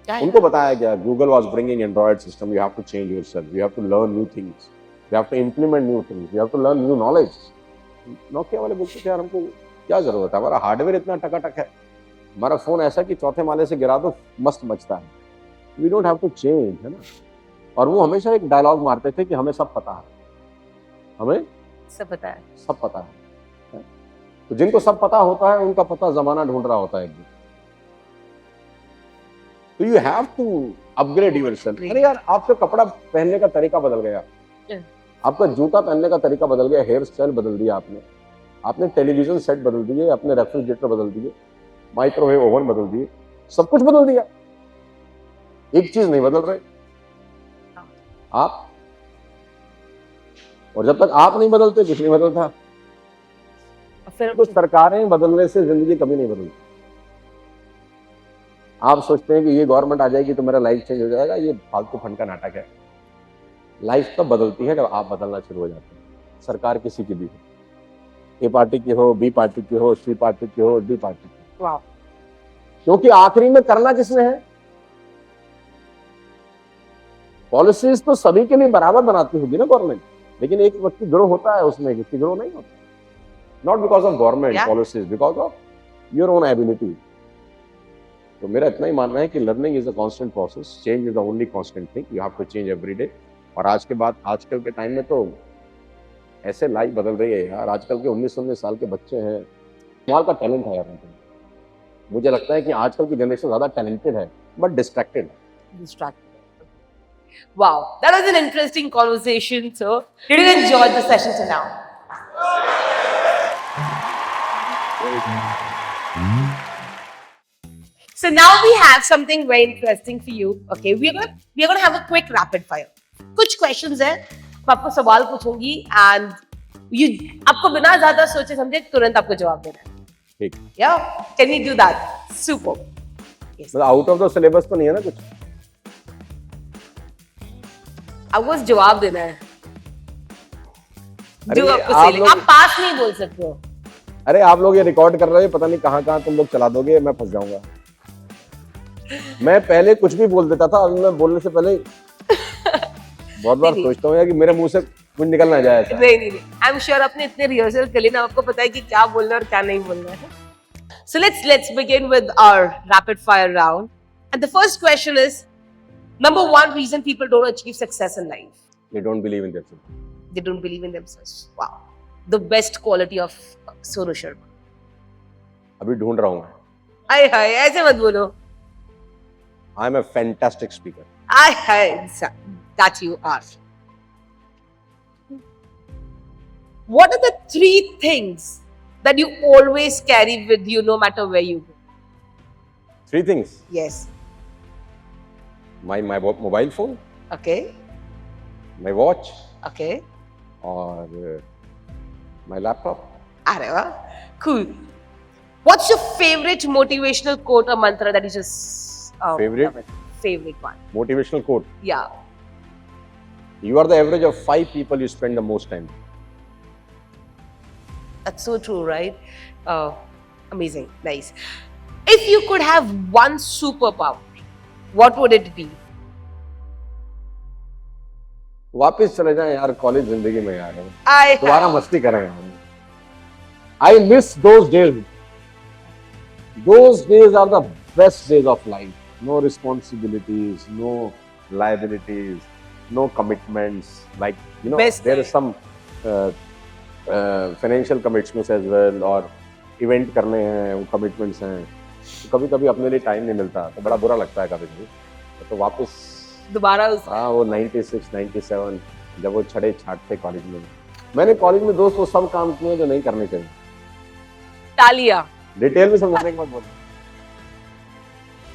है। उनको बताया गया Google was bringing Android system, you have to change yourself, you have to learn new things, you have to implement new things, you have to learn new knowledge. Nokia वाले बोलते थे यार हमको क्या जरूरत है, हमारा हार्डवेयर इतना टकाटक है, हमारा फोन ऐसा कि चौथे माले से गिरा दो मस्त बचता है, we don't have to change, है ना। और वो हमेशा एक डायलॉग मारते थे कि हमें सब पता है, हमें सब पता है, सब पता है। तो जिनको सब पता होता है उनका पता जमाना ढूंढ रहा होता है एक दिन। तो you have to upgrade yourself. अरे यार आपका कपड़ा पहनने का तरीका बदल गया, आपका जूता पहनने का तरीका बदल गया, हेयर स्टाइल बदल दिया आपने टेलीविजन सेट बदल दिए, अपने रेफ्रिजरेटर बदल दिए, माइक्रोवेव ओवन बदल दिए, सब कुछ बदल दिया, एक चीज नहीं बदल रहे आप। और जब तक आप नहीं बदलते कुछ नहीं बदलता। फिर तो सरकारें बदलने से जिंदगी कभी नहीं बदलती। आप सोचते हैं कि ये गवर्नमेंट आ जाएगी तो मेरा लाइफ चेंज हो जाएगा, ये फालतू फंड का नाटक है। लाइफ तब बदलती है जब आप बदलना शुरू हो जाते हैं। सरकार किसी की भी हो, ए पार्टी की हो, बी पार्टी की हो, सी पार्टी की हो, डी पार्टी की हो, क्योंकि आखिरी में करना किसने है? पॉलिसीज तो सभी के लिए बराबर बनाती होगी ना गवर्नमेंट। लेकिन एक व्यक्ति ग्रो होता है उसमें, व्यक्ति ग्रो नहीं होता, not because of government policies, because of your own ability. तो मेरा इतना ही मानना है कि learning is a constant process, change is the only constant thing, you have to change every day. और आजकल के टाइम में तो ऐसे लाइफ बदल रही है यार, आजकल के 19-19 साल के बच्चे हैं, कमाल का टैलेंट है यार उनके। मुझे लगता है कि आजकल की जनरेशन ज्यादा टैलेंटेड है बट डिस्ट्रैक्टेड है। Distracted. Wow, that was an interesting conversation, sir. Did you enjoy the session till now? So now we have something very interesting for you. Okay, we are gonna have a quick rapid fire. कुछ questions है, मैं आपको सवाल पूछूंगी and आपको बिना ज्यादा सोचे समझे तुरंत आपको जवाब देना है। ठीक। Yeah, can we do that? Super. Yes. मतलब आउट ऑफ द सिलेबस तो नहीं है ना कुछ? आपको बस जवाब देना है अरे जो आपको आप सही लगे। लोग- आप पास नहीं बोल सकते हो। अरे आप लोग ये रिकॉर्ड कर रहे हो, पता नहीं कहाँ कहाँ तुम लोग चला दोगे, मैं फंस जाऊंगा। मैं पहले कुछ भी बोल देता था, अब मैं बोलने से पहले बहुत बार नहीं। सोचता हूँ यार कि मेरे मुंह से कुछ निकल ना जाए ऐसा। नहीं आई एम श्योर आपने इतने रिहर्सल कर लिए ना, आपको पता है कि क्या बोलना है और क्या नहीं बोलना है। So let's begin with our rapid fire round. And the first question is, number one reason people don't achieve success in life. They don't believe in themselves. They don't believe in themselves. Wow. The best quality of Sonu Sharma. अभी ढूंढ रहा हूँ मैं। आय हाय ऐसे मत बोलो। I am a fantastic speaker. I hi that you are. What are the three things that you always carry with you no matter where you go? 3 things. Yes. My mobile phone, Okay. my watch Okay. और my laptop. अरे वाह. Cool. What's your favorite motivational quote or mantra that you just Favorite? love it? Favorite one. Motivational quote. Yeah. You are the average of 5 people you spend the most time. That's so true, right? Amazing. Nice. If you could have one superpower, what would it be? वापस चले जाएं यार college जिंदगी में यार, I दोबारा मस्ती करें यार। I miss those days. Those days are the best days of life. No responsibilities, no liabilities, no commitments. Like, you know, Best there day. is some financial commitments as well, और event करने हैं, वो commitments हैं। तो कभी कभी अपने लिए टाइम नहीं मिलता, तो बड़ा बुरा लगता है कभी कभी। तो वापस दोबारा उस हाँ वो 96, 97 जब वो छड़े छाट थे कॉलेज में। मैंने कॉलेज में दोस्त वो सब काम किए जो नहीं करने चाहिए। तालियां। डिटेल में समझाने के बाद बोल।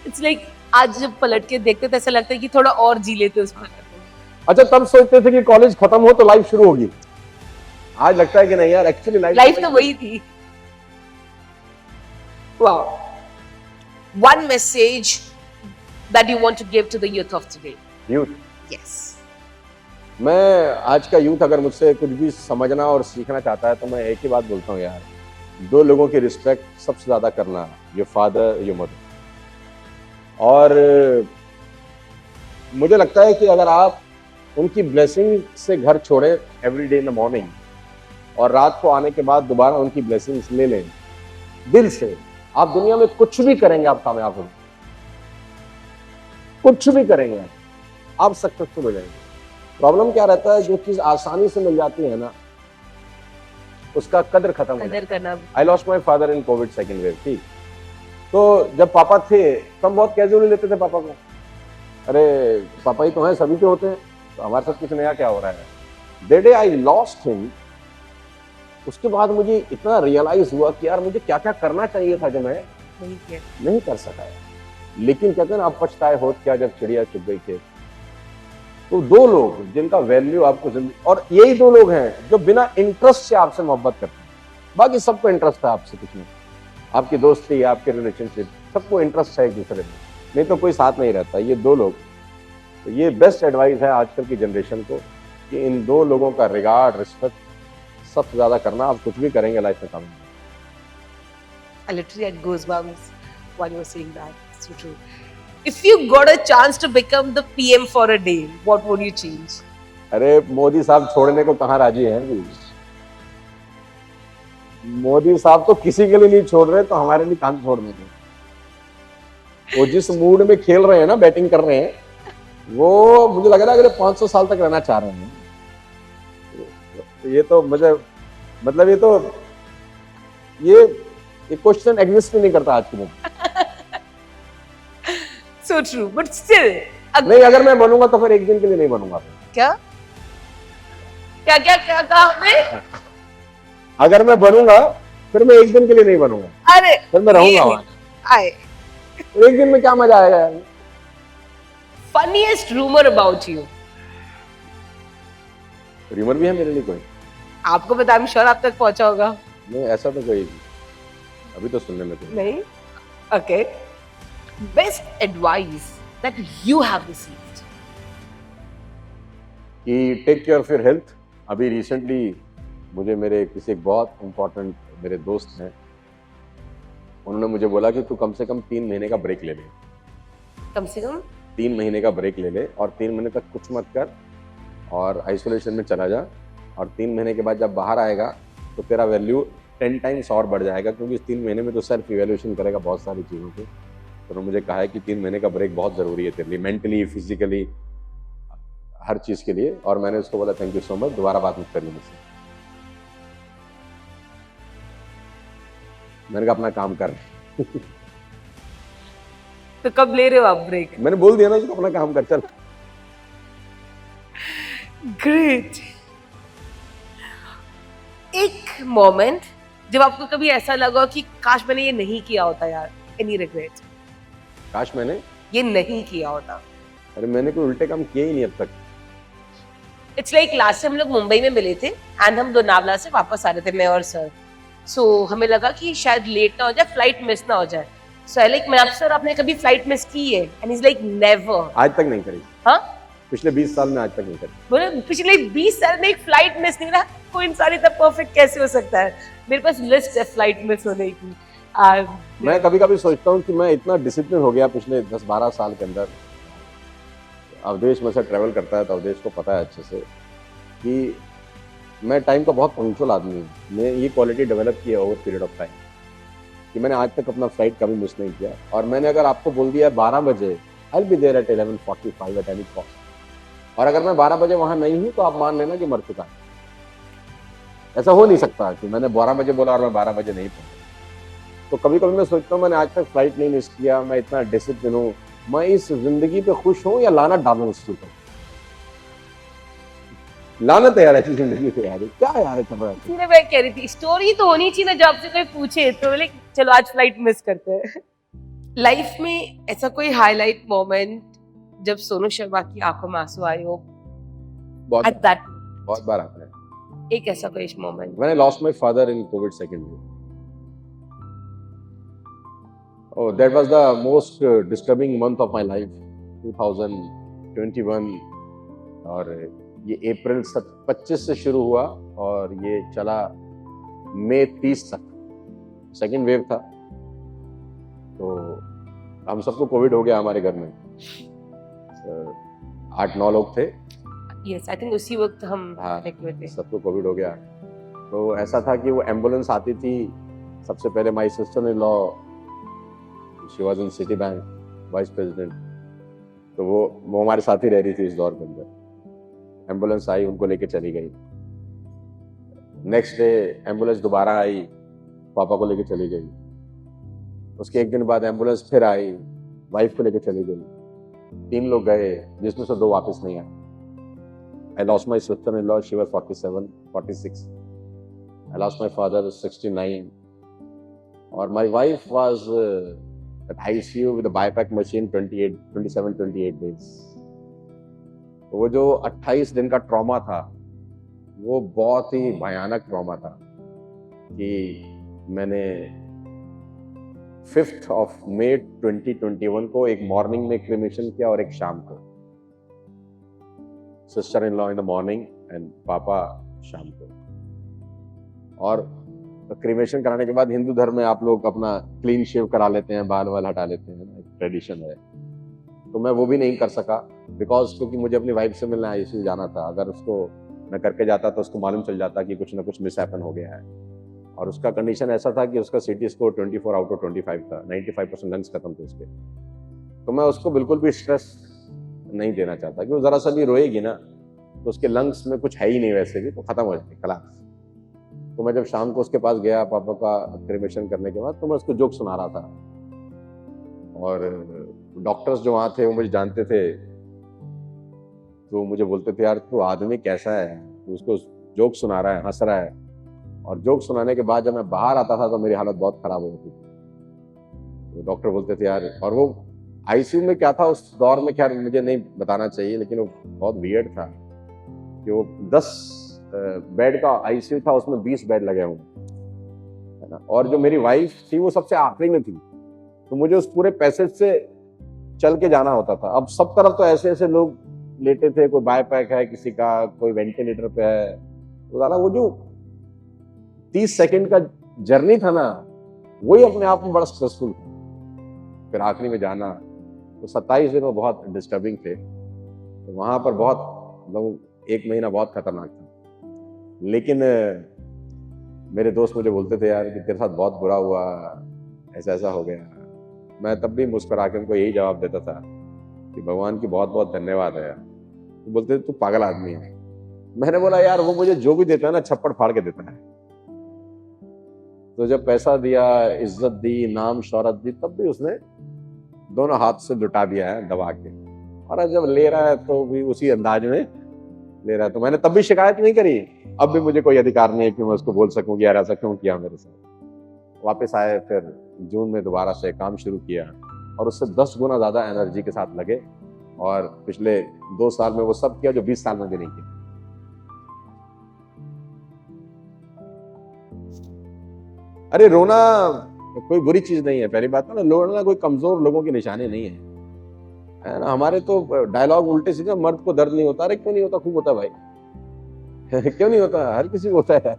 It's like आज जब पलट के देखते तो ऐसा लगता है कि थोड़ा और जी लेते उसको। अच्छा तब सोचते थे कि कॉलेज खत्म हो तो लाइफ शुरू होगी, आज लगता है कि नहीं यार, एक्चुअली लाइफ तो वही थी। Wow. One message that you want to give to the youth of today. Youth. Yes. मैं आज का यूथ अगर मुझसे कुछ भी समझना और सीखना चाहता है तो मैं एक ही बात बोलता हूँ यार, 2 लोगों की रिस्पेक्ट सबसे ज्यादा करना, योर फादर, योर मदर। और मुझे लगता है कि अगर आप उनकी ब्लेसिंग से घर छोड़े every day in the morning और रात को आने के बाद दोबारा उनकी ब्लेसिंग्स ले लें दिल से, आप दुनिया में कुछ भी करेंगे आप कामयाब होंगे, कुछ भी करेंगे आप सक्सेसफुल हो जाएंगे। प्रॉब्लम क्या रहता है, जो चीज आसानी से मिल जाती है ना उसका कदर खत्म हो जाता है। कदर करना। I lost my father in Covid second wave. ठीक, तो जब पापा थे तो हम बहुत कैजुअली लेते थे पापा को, अरे पापा ही तो हैं, सभी के होते हैं, तो हमारे साथ कुछ नया क्या हो रहा है। The day I lost him, उसके बाद मुझे इतना रियलाइज हुआ कि यार मुझे क्या क्या करना चाहिए था जो मैं नहीं कर सका। लेकिन कहते हैं ना, आप पछताए होत क्या जब चिड़िया चुग गई खेत। तो 2 लोग जिनका वैल्यू आपको जिंदगी, और यही 2 लोग हैं जो बिना इंटरेस्ट से आपसे मोहब्बत करते हैं। बाकी सबको इंटरेस्ट है आपसे, कुछ नहीं, आपकी दोस्ती, आपके रिलेशनशिप, सबको इंटरेस्ट है एक दूसरे में, नहीं तो कोई साथ नहीं रहता। ये 2 लोग, तो ये बेस्ट एडवाइस है आजकल की जनरेशन को कि इन 2 लोगों का रिगार्ड, रिस्पेक्ट सबसे ज्यादा करना। आप कुछ भी करेंगे लाइफ में काम। I literally had goosebumps while you were saying that. It's so true. If you got a chance to become the PM for a day, what would you change? अरे मोदी साहब छोड़ने को कहाँ राजी हैं अभी? मोदी साहब तो किसी के लिए नहीं छोड़ रहे, तो हमारे लिए कहाँ छोड़ देंगे? वो जिस मूड में खेल रहे हैं ना, बैटिंग कर रहे हैं, वो मुझे लग रहा है अगले 500 साल तक रहना चाह रहे हैं। ये तो मुझे मतलब ये क्वेश्चन एग्जिस्ट ही नहीं करता आज के दिन। So true, but still. नहीं, अगर मैं बनूंगा तो फिर एक दिन के लिए नहीं बनूंगा। क्या क्या क्या क्या कहा आपने? अगर मैं बनूंगा फिर मैं एक दिन के लिए नहीं बनूंगा, अरे फिर मैं रहूंगा वहां। आए एक दिन में क्या मजा आएगा यार? Funniest rumour about you? Rumour भी है मेरे लिए कोई? आपको पता, आई एम श्योर आप तक पहुंचा होगा। नहीं, ऐसा तो कोई अभी तो सुनने में कोई नहीं? Okay, best advice that you have received? कि take care of your health. अभी रिसेंटली मुझे मेरे किसी एक बहुत इंपॉर्टेंट मेरे दोस्त हैं, उन्होंने मुझे बोला कि तू कम से कम 3 महीने का ब्रेक ले ले। कम से कम 3 महीने का ब्रेक ले ले और 3 महीने तक कुछ मत कर और आइसोलेशन में चला जा, और 3 महीने के बाद जब बाहर आएगा तो तेरा वैल्यू 10 टाइम्स और बढ़ जाएगा, क्योंकि इस 3 महीने में तो सेल्फ इवेल्यूशन करेगा बहुत सारी चीज़ों की। तो उन्होंने मुझे कहा है कि 3 महीने का ब्रेक बहुत ज़रूरी है तेरे लिए, मेंटली, फिजिकली, हर चीज़ के लिए। और मैंने उसको बोला थैंक यू सो मच, दोबारा बात मत करिए मुझसे। मैंने कहा अपना काम कर। तो कब ले रहे हो आप ब्रेक? मैंने बोल दिया ना उसको अपना काम कर, चल। ग्रेट। एक मोमेंट जब आपको कभी ऐसा लगा कि काश मैंने ये नहीं किया होता यार, एनी रिग्रेट? काश मैंने ये नहीं किया होता। अरे मैंने कोई उल्टे काम किए ही नहीं अब तक। इट्स लाइक लास्ट टाइम हम लोग मुंबई में मिले थे एंड हम लोनावला से वापस आ रहे थे, मैं और सर। सो हमें लगा कि शायद लेट ना हो जाए, फ्लाइट मिस ना हो जाए। सो आई लाइक, मैं आप सर आपने कभी फ्लाइट मिस की है? And is like never. आज तक नहीं करी। हाँ, पिछले 20 साल में आज तक नहीं करी। बोले पिछले 20 साल में एक फ्लाइट मिस नहीं रहा, कोई इंसान इतना परफेक्ट कैसे हो सकता है? मेरे पास लिस्ट है फ्लाइट मिस होने की। मैं कभी कभी सोचता हूँ कि मैं इतना डिसिप्लिन हो गया पिछले 10-12 साल के अंदर। अवधेश में से ट्रैवल करता है तो अवधेश को पता है अच्छे से कि मैं टाइम का बहुत पंक्चुअल आदमी हूँ। मैं ये क्वालिटी डेवलप की है ओवर पीरियड ऑफ टाइम कि मैंने आज तक अपना फ्लाइट कभी मिस नहीं किया। और मैंने अगर आपको बोल दिया 12 बजे I will be there at 11:45 at any cost, और अगर मैं 12 बजे वहां नहीं हूँ तो आप मान लेना कि मर चुका है। ऐसा हो नहीं सकता कि मैंने 12 बजे बोला और मैं 12 बजे नहीं पहुंचा। तो कभी कभी मैं सोचता हूँ मैंने आज तक फ्लाइट नहीं मिस किया, मैं इतना डिसिप्लिन हूँ। मैं इस जिंदगी पे खुश हूँ या लानत डालूं इस चीज पर? लानत है यार ऐसी जिंदगी पे यार, क्या यार चल रहा है? इसीलिए मैं कह रही थी स्टोरी तो होनी चाहिए ना, जब आपसे कोई पूछे तो बोले चलो आज फ्लाइट मिस करते हैं। लाइफ में ऐसा कोई हाईलाइट मोमेंट जब सोनू शर्मा की आंखों में आंसू आए हो? एट दैट बहुत बार आता है। एक ऐसा कोई moment? When I lost my father in COVID second wave. Oh, that was the most disturbing month of my life, 2021। और ये अप्रैल 25 से शुरू हुआ और ये चला मई 30 तक। सेकेंड वेव था, तो हम सबको कोविड हो गया हमारे घर में। 8-9 लोग थे। यस, आई थिंक उसी वक्त हम हाँ, सबको कोविड हो गया। तो ऐसा था कि वो एम्बुलेंस आती थी सबसे पहले। My sister in law, she was in city bank vice president, तो वो हमारे साथ ही रह रही थी इस दौर के अंदर। एम्बुलेंस आई, उनको लेके चली गई। नेक्स्ट डे एम्बुलेंस दोबारा आई, पापा को लेके चली गई। उसके एक दिन बाद एम्बुलेंस फिर आई, वाइफ को लेके चली गई। 3 लोग गए जिसमें से 2 वापस नहीं आए। I lost my sister-in-law, she was 47, 46. I lost my father, 69. और my wife was at ICU with a BiPAP machine 27-28 days. तो वो जो 28 दिन का ट्रॉमा था, वो बहुत ही भयानक ट्रॉमा था कि मैंने 5th of May 2021 को एक मॉर्निंग में क्रिमेशन किया और एक शाम को। Sister in law in the morning and पापा शाम को। और क्रीमेशन कराने के बाद हिंदू धर्म में आप लोग अपना क्लीन शेव करा लेते हैं, बाल वाल हटा लेते हैं, एक ट्रेडिशन है। तो मैं वो भी नहीं कर सका बिकॉज क्योंकि मुझे अपनी वाइफ से मिलने आईसीयू जाना था। अगर उसको मैं करके जाता तो उसको मालूम चल जाता कि कुछ ना कुछ मिस हैपन हो गया है। और उसका कंडीशन ऐसा था कि उसका सीटी स्कोर 24 आउट ऑफ 25 था, 95% लंग्स खत्म थे उसके। तो मैं उसको बिल्कुल भी स्ट्रेस नहीं देना चाहता कि वो जरा सा भी रोएगी ना तो उसके लंग्स में कुछ है ही नहीं वैसे भी, तो खत्म हो जाएगी क्लास। तो मैं जब शाम को उसके पास गया पापा का क्रिमेशन करने के बाद, तो मैं उसको जोक सुना रहा था। और डॉक्टर्स जो वहाँ थे वो मुझे जानते थे, तो मुझे बोलते थे यार तू आदमी कैसा है, तू उसको जोक सुना रहा है, हंस रहा है। और जोक सुनाने के बाद जब मैं बाहर आता था तो मेरी हालत बहुत खराब हो जाती थी। तो डॉक्टर बोलते थे यार, और वो आईसीयू में क्या था उस दौर में, खैर मुझे नहीं बताना चाहिए, लेकिन वो बहुत वियर्ड था कि वो 10 बेड का आईसीयू था, उसमें 20 बेड लगे हुए है ना। और जो मेरी वाइफ थी वो सबसे आखिरी में थी, तो मुझे उस पूरे पैसेज से चल के जाना होता था। अब सब तरफ तो ऐसे ऐसे लोग लेटे थे, कोई बायपैक है किसी का, कोई वेंटिलेटर पे है। तो दादा वो जो 30 सेकंड का जर्नी था ना, वही अपने आप में बड़ा स्ट्रेसफुल था। फिर आखिरी में जाना, तो 27 दिन वो बहुत डिस्टर्बिंग थे। तो वहां पर बहुत मतलब 1 महीना बहुत खतरनाक था। लेकिन मेरे दोस्त मुझे बोलते थे यार कि तेरे साथ बहुत बुरा हुआ, ऐसा ऐसा हो गया। मैं तब भी मुस्कुरा के उनको यही जवाब देता था कि भगवान की बहुत बहुत धन्यवाद है। तो बोलते थे तू पागल आदमी है। मैंने बोला यार वो मुझे जो भी देता है ना छप्पड़ फाड़ के देता है। तो जब पैसा दिया, इज्जत दी, नाम शौहरत दी, तब भी उसने दोनों हाथ से लुटा दिया है दबा के। और जब ले रहा है तो भी उसी अंदाज में ले रहा है। तो मैंने तब भी शिकायत नहीं करी, अब भी मुझे कोई अधिकार नहीं है कि मैं उसको बोल सकूं कि यार ऐसा क्यों किया मेरे साथ। वापस आए, फिर जून में दोबारा से काम शुरू किया और उससे 10 गुना ज्यादा एनर्जी के साथ लगे। और पिछले 2 साल में वो सब किया जो 20 साल में भी नहीं किया। अरे रोना कोई बुरी चीज नहीं है, पहली बात ना, रोना कोई कमजोर लोगों की निशानी नहीं है ना। हमारे तो डायलॉग उल्टे सीधे, मर्द को दर्द नहीं होता। अरे क्यों नहीं होता, खूब होता भाई क्यों नहीं होता, हर किसी को होता है।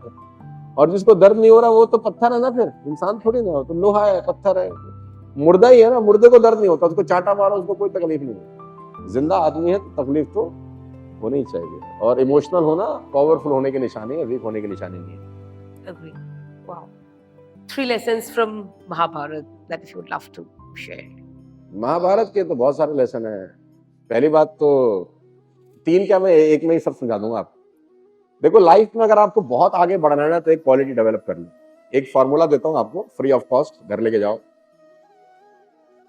और जिसको दर्द नहीं हो रहा वो तो पत्थर है ना, फिर इंसान थोड़ी ना हो, तो लोहा है, पत्थर है, मुर्दा ही है ना। मुर्दे को दर्द नहीं होता, उसको चाटा मारो उसको कोई तकलीफ नहीं होती। जिंदा आदमी है तो तकलीफ तो होनी चाहिए। और इमोशनल होना पावरफुल होने की निशानी है, वीक होने की निशानी नहीं है। Agree. Wow. 3 lessons from Mahabharat that if you would love to share. Mahabharat के तो बहुत सारे लेसन हैं। पहली बात तो 3 क्या, मैं एक में ही सब समझा दूंगा आपको। देखो लाइफ में अगर आपको बहुत आगे बढ़ना है ना तो एक क्वालिटी डेवलप कर लो। एक फॉर्मूला देता हूं आपको फ्री ऑफ कॉस्ट, घर लेके जाओ।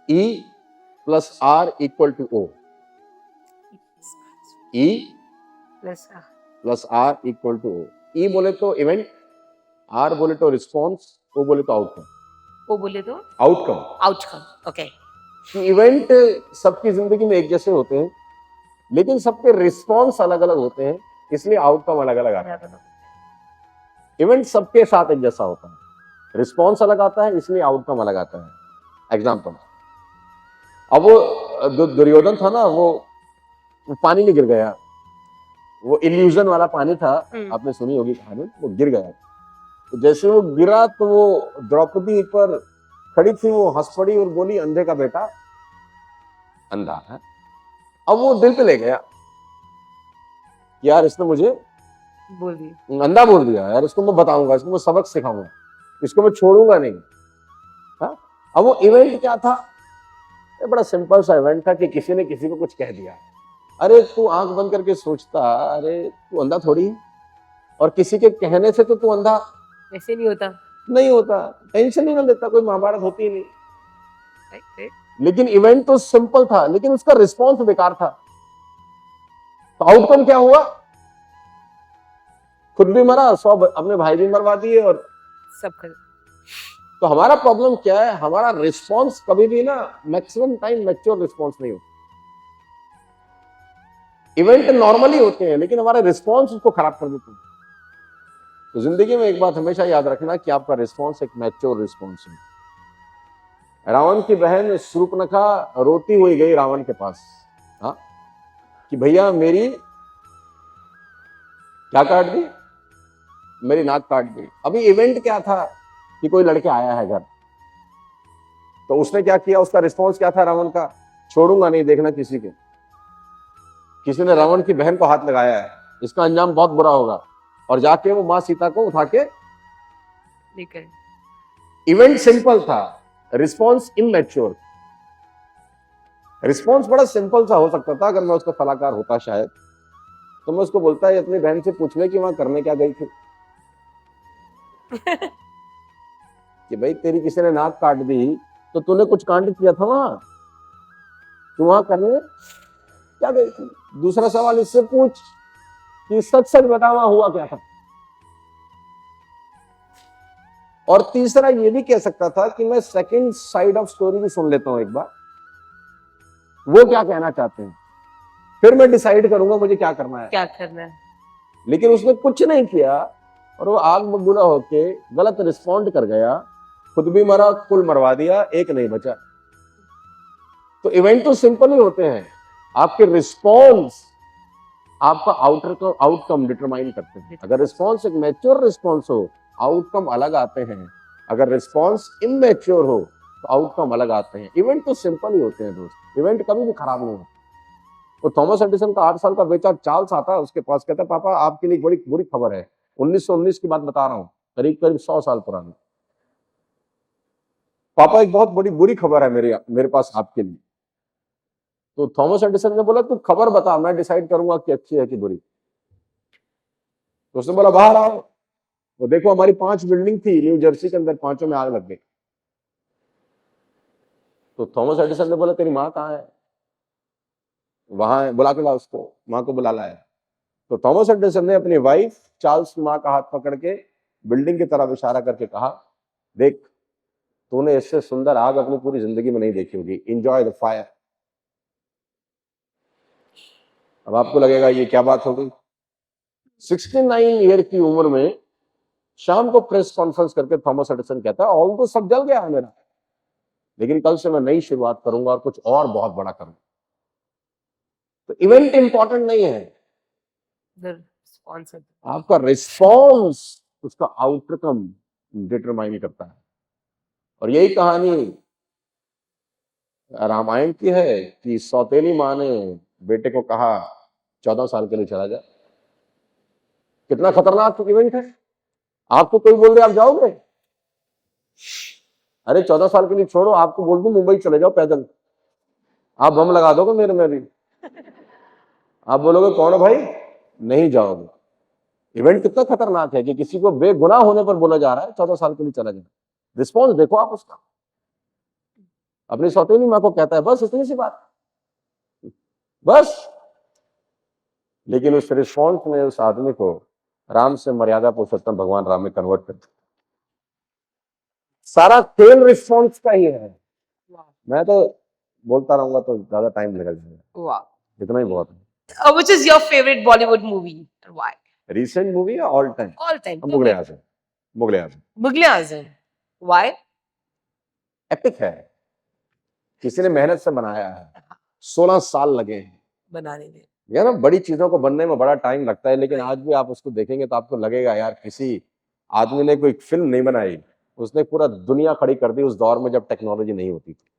E + R = O। E Plus + R = O। E बोले तो इवेंट, R बोले तो रिस्पॉन्स, O बोले तो आउटकम। वो बोले तो आउटकम, outcome. Okay. इवेंट सबकी जिंदगी में एक जैसे होते हैं, लेकिन सबके रिस्पॉन्स अलग अलग होते हैं, इसलिए आउटकम अलग अलग आता है। इवेंट सबके साथ एक जैसा होता है, रिस्पॉन्स अलग आता है, इसलिए आउटकम अलग आता है। एग्जाम्पल, अब वो दुर्योधन था ना, वो पानी में गिर गया, वो इल्यूजन वाला पानी था, आपने सुनी होगी कहानी। वो गिर गया, तो जैसे वो गिरा तो वो द्रौपदी पर खड़ी थी, वो हंस पड़ी और बोली अंधे का बेटा अंधा है। अब वो दिल पे ले गया, यार इसने मुझे बोल दिया, अंधा बोल दिया, यार इसको मैं बताऊंगा, इसको मैं सबक सिखाऊंगा, इसको मैं छोड़ूंगा नहीं। हाँ, अब वो इवेंट क्या था, ये बड़ा सिंपल सा इवेंट था कि किसी ने किसी को कुछ कह दिया। अरे तू आंख बंद करके सोचता, अरे तू अंधा थोड़ी है, और किसी के कहने से तो तू अंधा वैसे नहीं होता। नहीं होता, टेंशन ही ना लेता, कोई महाभारत होती ही नहीं। Right. लेकिन इवेंट तो सिंपल था, लेकिन उसका रिस्पॉन्स बेकार था। तो आउटकम क्या हुआ, खुद भी मरा, 100 अपने भाई भी मरवा दिए। और सब कर तो हमारा प्रॉब्लम क्या है, हमारा रिस्पॉन्स कभी भी ना मैक्सिमम टाइम मैच्योर रिस्पॉन्स नहीं होता। इवेंट नॉर्मली होते हैं, लेकिन हमारा रिस्पॉन्स उसको खराब कर देते हैं। तो जिंदगी में एक बात हमेशा याद रखना कि आपका रिस्पॉन्स एक मैच्योर रिस्पॉन्स है। रावण की बहन शूर्पणखा रोती हुई गई रावण के पास, हाँ, कि भैया मेरी क्या काट दी, मेरी नाक काट दी। अभी इवेंट क्या था कि कोई लड़के आया है घर, तो उसने क्या किया, उसका रिस्पॉन्स क्या था रावण का, छोड़ूंगा नहीं, देखना किसी के, किसी ने रावण की बहन को हाथ लगाया है, इसका अंजाम बहुत बुरा होगा। और जाके वो माँ सीता को उठा के, लेकर इवेंट सिंपल था, रिस्पॉन्स इमैच्योर। रिस्पॉन्स बड़ा सिंपल सा हो सकता था अगर मैं उसका सलाहकार होता शायद, तो मैं उसको बोलता है अपनी बहन से पूछ ले कि वहां करने क्या गई थी। कि भाई तेरी किसी ने नाक काट दी तो तूने कुछ कांड किया था वहां, तू वहां करने क्या गई थी। दूसरा सवाल इससे पूछ कि सच सच बता वहां हुआ क्या था। और तीसरा ये भी कह सकता था कि मैं सेकंड साइड ऑफ स्टोरी भी सुन लेता हूं एक बार, वो क्या कहना चाहते हैं, फिर मैं डिसाइड करूंगा मुझे क्या करना है। क्या करना है। लेकिन उसने कुछ नहीं किया और वो आग बबूला होके गलत रिस्पॉन्ड कर गया, खुद भी मरा, कुल मरवा दिया, एक नहीं बचा। तो इवेंट तो सिंपल ही होते हैं, आपके रिस्पॉन्स आपका आउटकम डिटरमाइन करते हैं। अगर रिस्पॉन्स एक मैच्योर रिस्पॉन्स हो, आउटकम अलग आते हैं। अगर रिस्पॉन्स इमैच्योर हो तो आउटकम अलग आते हैं। इवेंट तो सिंपल ही होते हैं दोस्त, इवेंट कभी भी खराब नहीं होता। तो थॉमस एडिसन का 8 साल का बेटा चार्ल्स आता है उसके पास, कहता है पापा आपके लिए बड़ी बुरी खबर है, 1919 की बात बता रहा हूं, करीब करीब 100 साल पुरानी। पापा एक बहुत बड़ी बुरी खबर है मेरे पास आपके लिए। तो थॉमस एडिसन ने बोला तू खबर बता, मैं डिसाइड करूंगा कि अच्छी है कि बुरी। तो उसने बोला बाहर आओ, वो देखो हमारी 5 बिल्डिंग थी न्यू जर्सी के अंदर, 5 में आग लग गई। तो थॉमस एडिसन ने बोला तेरी माँ कहाँ है, वहां है, बुला के ला उसको, माँ को बुला लाया। तो थॉमस एडिसन ने अपनी वाइफ चार्ल्स की माँ का हाथ पकड़ के बिल्डिंग की तरफ इशारा करके कहा, देख तूने इससे सुंदर आग अपनी पूरी जिंदगी में नहीं देखी होगी, एंजॉय द फायर। अब आपको लगेगा ये क्या बात हो गई। 69 ईयर की उम्र में शाम को प्रेस कॉन्फ्रेंस करके थॉमस एडिसन कहता है ऑल तो सब जल गया है मेरा, लेकिन कल से मैं नई शुरुआत करूंगा और कुछ और बहुत बड़ा करूंगा। तो इवेंट इंपॉर्टेंट नहीं है, आपका रिस्पॉन्स उसका आउटकम डिटरमाइन करता है। और यही कहानी रामायण की है कि सौतेली माँ ने बेटे को कहा 14 साल के लिए चला जा। कितना खतरनाक इवेंट है। आपको कोई बोल दे आप जाओगे, अरे 14 साल के लिए छोड़ो, आपको बोल दूं मुंबई चले जाओ पैदल, आप बम लगा दोगे मेरे में भी, आप बोलोगे कौन है भाई, नहीं जाओगे। इवेंट कितना खतरनाक है कि किसी को बेगुनाह होने पर बोला जा रहा है 14 साल के लिए चला जाए। रिस्पॉन्स देखो आप उसका। अपनी सौतेली माँ को कहता है बस इतनी सी बात, बस। लेकिन उस रिस्पॉन्स ने उस आदमी को राम से मर्यादा पुरुषोत्तम भगवान राम में कन्वर्ट कर दिया। सारा खेल रिस्पॉन्स का ही है। मैं तो बोलता रहूंगा तो ज्यादा टाइम लग जाएगा, इतना ही बहुत है। Which is your favorite Bollywood movie and why? Recent movie या all time? All time. Mughal-e-Azam. Mughal-e-Azam. Mughal-e-Azam. Why? Epic है, किसी ने मेहनत से बनाया है, 16 साल लगे हैं बनाने में। यार ना, बड़ी चीजों को बनने में बड़ा टाइम लगता है, लेकिन आज भी आप उसको देखेंगे तो आपको लगेगा यार किसी आदमी ने कोई फिल्म नहीं बनाई, उसने पूरा दुनिया खड़ी कर दी उस दौर में जब टेक्नोलॉजी नहीं होती थी।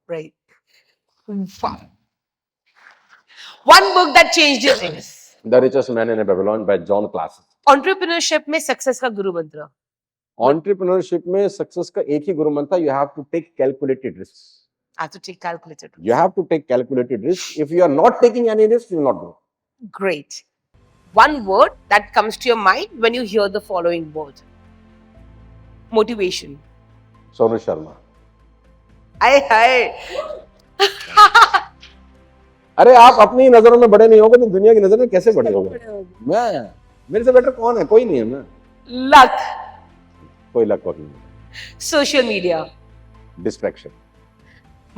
Right. One book that changed your life. The richest man in Babylon bye John classes. Entrepreneurship में सक्सेस का गुरु मंत्र। एंटरप्रेन्योरशिप में सक्सेस का एक ही गुरु मंत्र, you have to take calculated risk. I have to take calculated. You have to take calculated risk. If you are not taking any risk, you will not grow. Great. One word that comes to your mind when you hear the following word. Motivation. Sonu Sharma. Aye, aye. अरे आप अपनी नजरों में बड़े नहीं होगे तो दुनिया की नजर में कैसे बड़े होगे? मैं, मेरे से बेटर कौन है? कोई नहीं है। मैं Luck. कोई लक नहीं। Social media. डिस्ट्रैक्शन।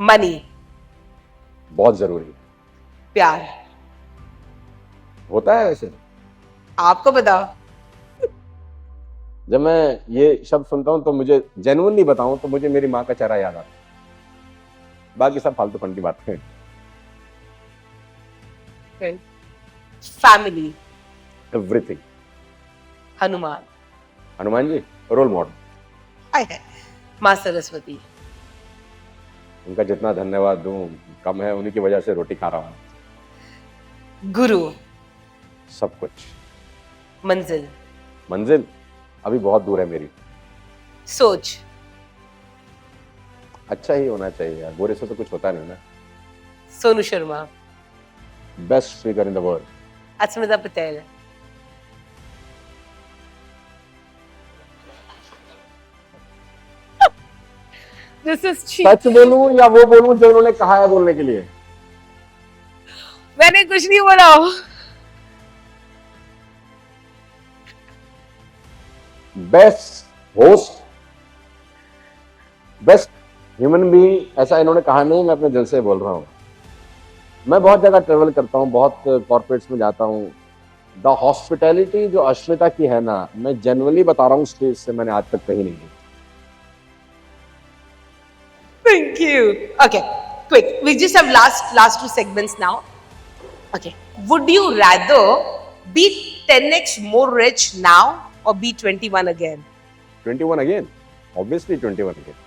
Money. बहुत जरूरी है। प्यार. होता है वैसे? आपको बता। जब मैं ये शब्द सुनता हूं तो मुझे जेन्युइनली बताऊं तो मुझे मेरी माँ का चेहरा याद आता है। बाकी सब फालतू फन की बात है। Family. Everything. Hanuman. Hanuman ji role model. आए है. माँ सरस्वती. उनका जितना धन्यवाद दूं कम है, उन्हीं की वजह से रोटी खा रहा हूँ। गुरु, सब कुछ। मंजिल, मंजिल अभी बहुत दूर है मेरी। सोच, अच्छा ही होना चाहिए यार, बुरे से तो कुछ होता नहीं ना। Sonu Sharma, best speaker in the world. Asmita Patel, this is cheap. सच बोलूं या वो बोलूं जो उन्होंने कहा है बोलने के लिए? मैंने कुछ नहीं बोला। Best host, best human being, ऐसा इन्होंने कहा नहीं, मैं अपने दिल से बोल रहा हूँ। मैं बहुत जगह ट्रेवल करता हूँ, बहुत कॉर्पोरेट्स में जाता हूँ। द हॉस्पिटैलिटी जो अश्मिता की है ना, मैं जेन्युइनली बता रहा हूँ, स्टेज से मैंने आज तक कहीं नहीं की। Thank you. Okay, quick. We just have last two segments now. Okay. Would you rather be 10x more rich now or be 21 again? 21 again, obviously 21 again.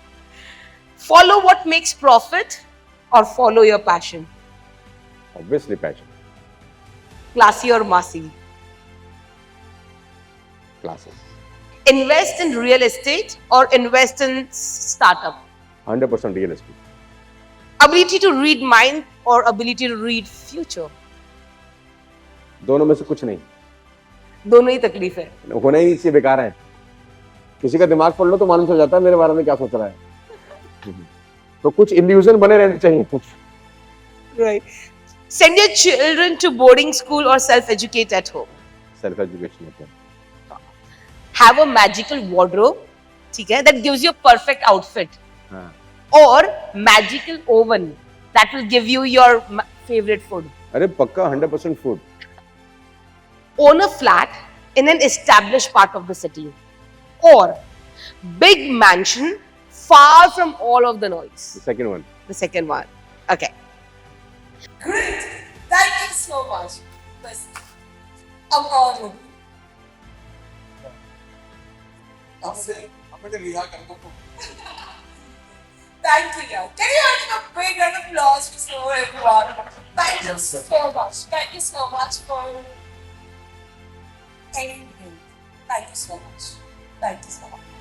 Follow what makes profit or follow your passion? Obviously passion. Classy or massy? Classes. Invest in real estate or invest in startup? 100% real estate. Ability to read mind or ability to read future? दोनों में से कुछ नहीं, दोनों ही तकलीफ है। होना ही इससे बेकार है। किसी का दिमाग पढ़ लो तो मालूम चल जाता है मेरे बारे में क्या सोच रहा है। तो कुछ इल्यूजन बने रहने चाहिए। Right. Send your children to boarding school or self-educate at home? Self education है। Have a magical wardrobe, ठीक है, that gives you a perfect outfit, हाँ। or magical oven that will give you your favorite food. अरे पक्का 100% food. Own a flat in an established part of the city, or big mansion far from all of the noise. Second one. The second one. Okay. Great. Thank you so much. I'm honored. Thank you. Can you have a big round of applause to Snow, everyone? Thank you so much. Thank you so much for anything. Thank you so much. Thank you so much.